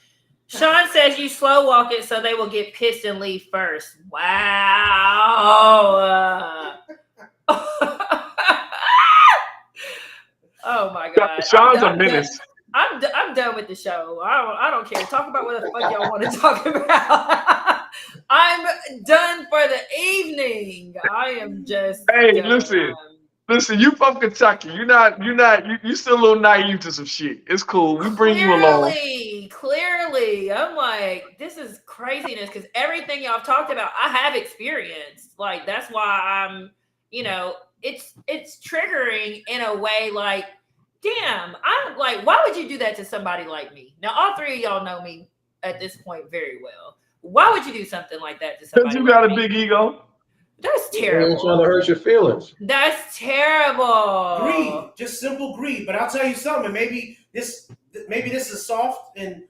Sean says you slow walk it so they will get pissed and leave first. Wow. Oh my God. Sean's a menace. I'm done with the show. I don't care. Talk about what the fuck y'all want to talk about. I'm done for the evening. I am just. Hey, done. listen. You from Kentucky. You still a little naive to some shit. It's cool. We bring you along. Clearly, I'm like, this is craziness because everything y'all talked about, I have experienced. Like, that's why I'm, you know, it's triggering in a way. Like, damn, I'm like, why would you do that to somebody like me? Now, all 3 of y'all know me at this point very well. Why would you do something like that to somebody? Because you got a big ego. That's terrible. You're trying to hurt your feelings. That's terrible. Greed, just simple greed. But I'll tell you something. Maybe this is soft, and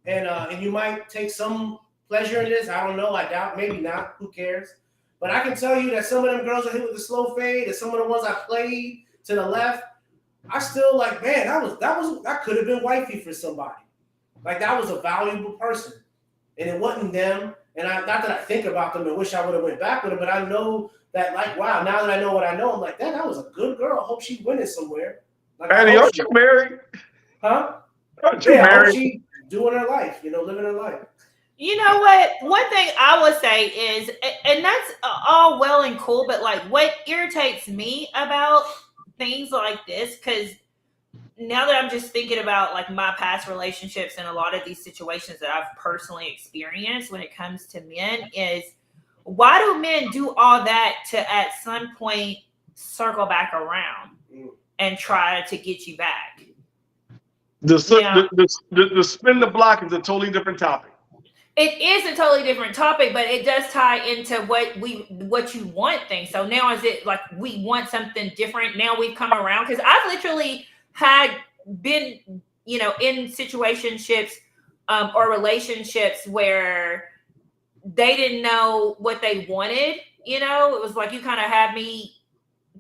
you might take some pleasure in this. I don't know. I doubt. Maybe not. Who cares? But I can tell you that some of them girls I hit with the slow fade, and some of the ones I played to the left, I still like, man, that could have been wifey for somebody. Like, that was a valuable person, and it wasn't them. And not that I think about them and wish I would have went back with them, but I know that, like, wow, now that I know what I know, I'm like, that was a good girl. I hope she's winning somewhere. Like, Annie, aren't you married? Huh? Aren't you Yeah, I hope married? she doing her life, you know, living her life. You know what? One thing I would say is, and that's all well and cool, but like, what irritates me about things like this, because now that I'm just thinking about like my past relationships and a lot of these situations that I've personally experienced when it comes to men, is why do men do all that to at some point circle back around and try to get you back? The spin the block is a totally different topic. It is a totally different topic, but it does tie into what you want things. So now is it like we want something different? Now we've come around, because I've literally had been, you know, in situationships or relationships where they didn't know what they wanted. You know, it was like you kind of had me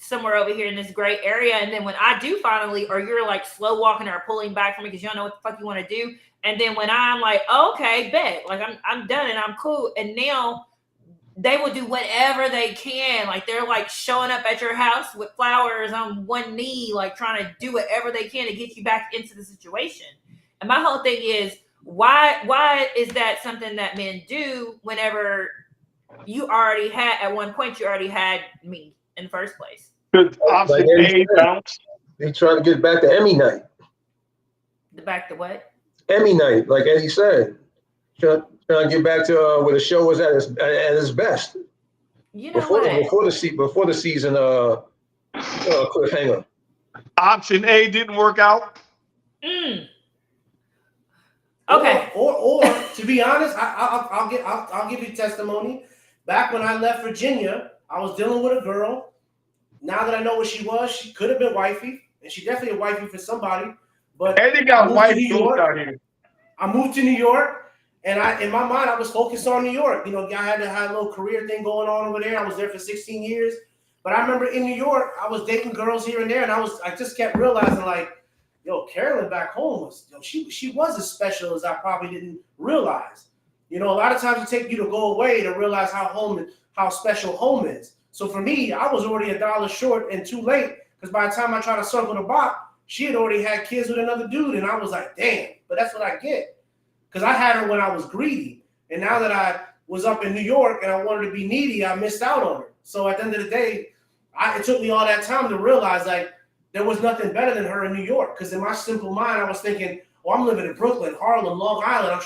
somewhere over here in this gray area, and then when I do finally, or you're like slow walking or pulling back from me because you don't know what the fuck you want to do, and then when I'm like, okay, bet, like I'm done and I'm cool, and now they will do whatever they can. Like they're like showing up at your house with flowers on one knee, like trying to do whatever they can to get you back into the situation. And my whole thing is, why is that something that men do whenever you already had, at one point you already had me in the first place? Because Like option Eddie A said, bounce. they try to get back to Emmy night. The back to what? Emmy night, like Eddie said. Trying to get back to where the show was at its best. You know what? Before the season cliffhanger. Option A didn't work out. Mm. Okay. Or to be honest, I'll give you testimony. Back when I left Virginia, I was dealing with a girl. Now that I know what she was, she could have been wifey, and she definitely a wifey for somebody. But Eddie got moved white to New York. out here. I moved to New York, and in my mind, I was focused on New York. You know, I had a little career thing going on over there. I was there for 16 years. But I remember in New York, I was dating girls here and there, and I just kept realizing, like, yo, Carolyn back home was, she was as special as I probably didn't realize. You know, a lot of times it takes you to go away to realize how special home is. So for me, I was already $1 short and too late, because by the time I tried to circle the block, she had already had kids with another dude, and I was like, damn, but that's what I get. Because I had her when I was greedy, and now that I was up in New York and I wanted to be needy, I missed out on her. So at the end of the day, it took me all that time to realize, like, there was nothing better than her in New York. Because in my simple mind, I was thinking, well, I'm living in Brooklyn, Harlem, Long Island. I'm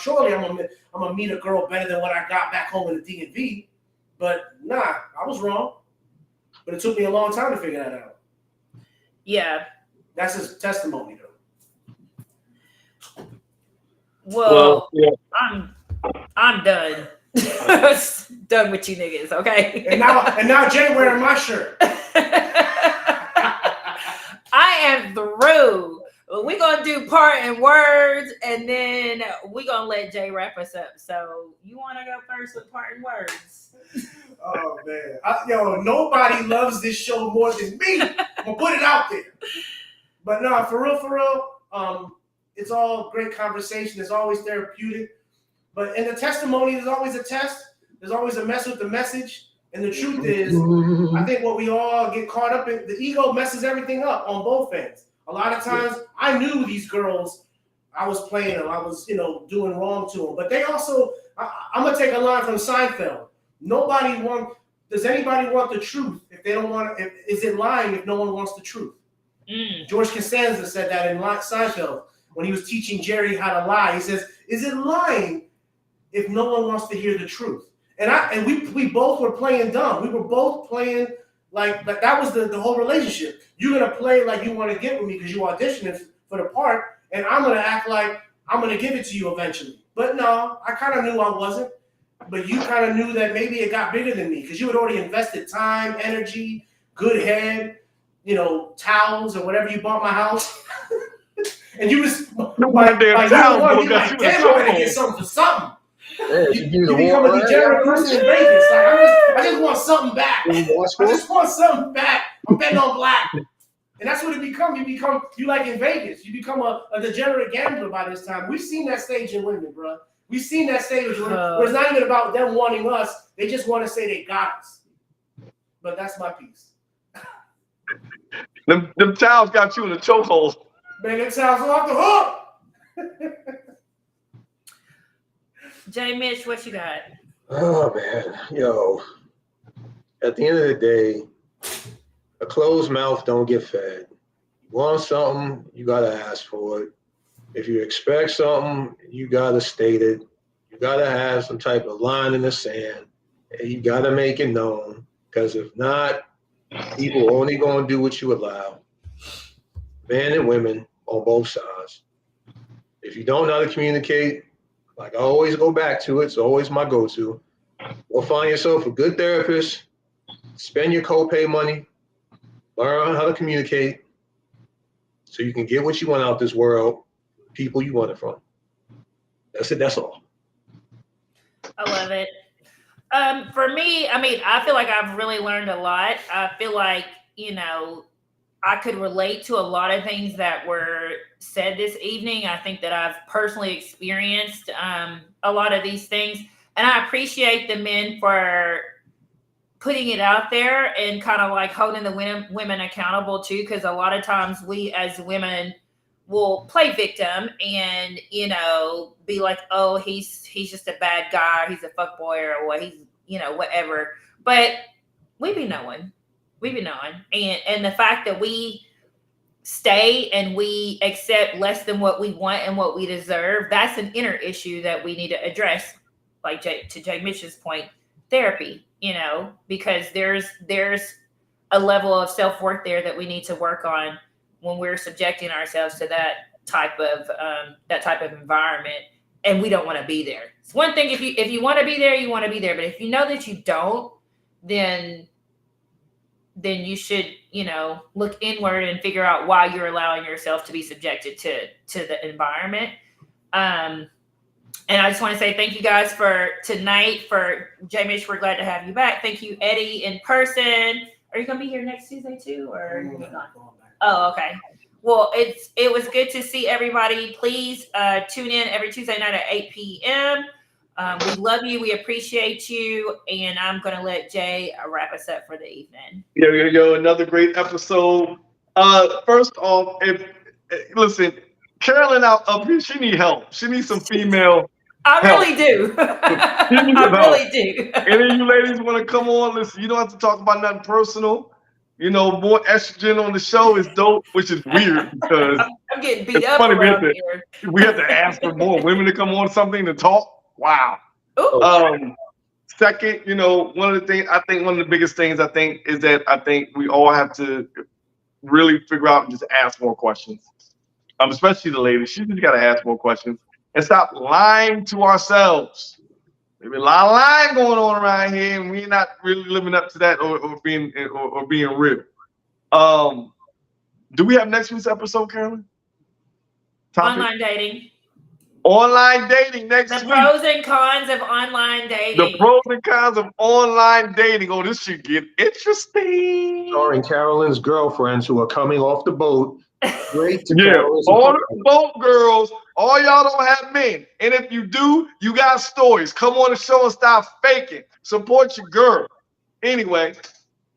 gonna meet a girl better than what I got back home in the DMV. But nah, I was wrong. But it took me a long time to figure that out. Yeah. That's his testimony, though. Well, yeah. I'm done. Done with you niggas, okay? And now Jay wearing my shirt. I am through. We're gonna do parting words, and then we're gonna let Jay wrap us up. So you want to go first with parting words? Oh man, nobody loves this show more than me. I'm gonna put it out there. But no, for real, it's all great conversation. It's always therapeutic. But in the testimony, there's always a test. There's always a mess with the message. And the truth is, I think what we all get caught up in, the ego messes everything up on both ends. A lot of times, I knew these girls, I was playing them, I was, doing wrong to them. But they also, I'm gonna take a line from Seinfeld. Does anybody want the truth if they don't want it? Is it lying if no one wants the truth? George Costanza said that in Seinfeld when he was teaching Jerry how to lie. He says, "Is it lying if no one wants to hear the truth?" And we both were playing dumb. We were both playing like that was the whole relationship. You're gonna play like you want to get with me because you auditioned for the part, and I'm gonna act like I'm gonna give it to you eventually. But no, I kind of knew I wasn't. But you kind of knew that maybe it got bigger than me because you had already invested time, energy, good head, towels or whatever you bought my house. And you was by year one, you're like, damn, I'm gonna get something for something. Yeah, you become a degenerate person in Vegas. Like, I just want something back. I just want something back. I'm betting on black. And that's what it becomes. You like in Vegas, you become a degenerate gambler by this time. We've seen that stage in women, bro. We've seen that stage where it's not even about them wanting us. They just want to say they got us. But that's my piece. Them towels got you in a chokehold. Man, them towels are off the hook. Jay Mitch, what you got? Oh man, at the end of the day, a closed mouth don't get fed. You want something, you gotta ask for it. If you expect something, you gotta state it. You gotta have some type of line in the sand, and you gotta make it known. Because if not, people are only gonna do what you allow. Men and women on both sides. If you don't know how to communicate, like I always go back to, it's always my go-to. Go find yourself a good therapist, spend your copay money, learn how to communicate so you can get what you want out this world, people you want it from. That's it, that's all. I love it. For me, I feel like I've really learned a lot. I feel like, I could relate to a lot of things that were said this evening. I think that I've personally experienced a lot of these things. And I appreciate the men for putting it out there and kind of like holding the women accountable too, because a lot of times we as women will play victim and be like, oh, he's just a bad guy, he's a fuck boy, or what, he's whatever. But we be knowing, and the fact that we stay and we accept less than what we want and what we deserve, that's an inner issue that we need to address. Like to Jay Mitch's point, therapy, because there's a level of self-worth there that we need to work on when we're subjecting ourselves to that type of environment, and we don't want to be there. It's one thing if you want to be there, you want to be there, but if you know that you don't, then you should look inward and figure out why you're allowing yourself to be subjected to the environment. And I just want to say thank you guys for tonight. For Jay Mitch, we're glad to have you back. Thank you, Eddie, in person. Are you gonna be here next Tuesday too, or not? Oh, okay. Well, it was good to see everybody. Please tune in every Tuesday night at 8 p.m. We love you. We appreciate you. And I'm going to let Jay wrap us up for the evening. Yo, another great episode. First off, listen, Carolyn out up here, she need help. She needs some female I help. really do. I really do. Any of you ladies want to come on? Listen, you don't have to talk about nothing personal. More estrogen on the show is dope, which is weird because I'm getting beat up around here. We have to ask for more women to come on something to talk. Wow. Second, one of the biggest things is that I think we all have to really figure out and just ask more questions. Especially the ladies, she just got to ask more questions and stop lying to ourselves. There's a lot of lying going on around here, and we're not really living up to that or being real. Do we have next week's episode, Carolyn? Online dating. Online dating next week. The pros and cons of online dating. The pros and cons of online dating. Oh, this should get interesting. Starring Carolyn's girlfriends who are coming off the boat. Great to Carolyn's all the boat girls. All y'all don't have men. And if you do, you got stories. Come on the show and stop faking. Support your girl. Anyway,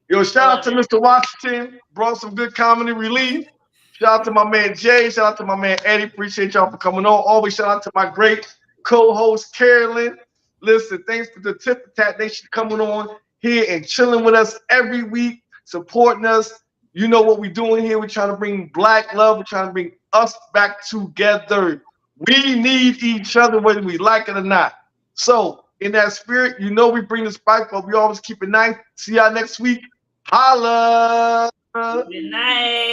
shout out to Mr. Washington. Brought some good comedy relief. Shout out to my man Jay. Shout out to my man Eddie. Appreciate y'all for coming on. Always shout out to my great co-host Carolyn. Listen, thanks to the Tip of Tat Nation coming on here and chilling with us every week, supporting us. You know what we're doing here. We're trying to bring Black love. We're trying to bring us back together. We need each other whether we like it or not. So in that spirit, we bring the spike, but we always keep it nice. See y'all next week. Holla. Good night.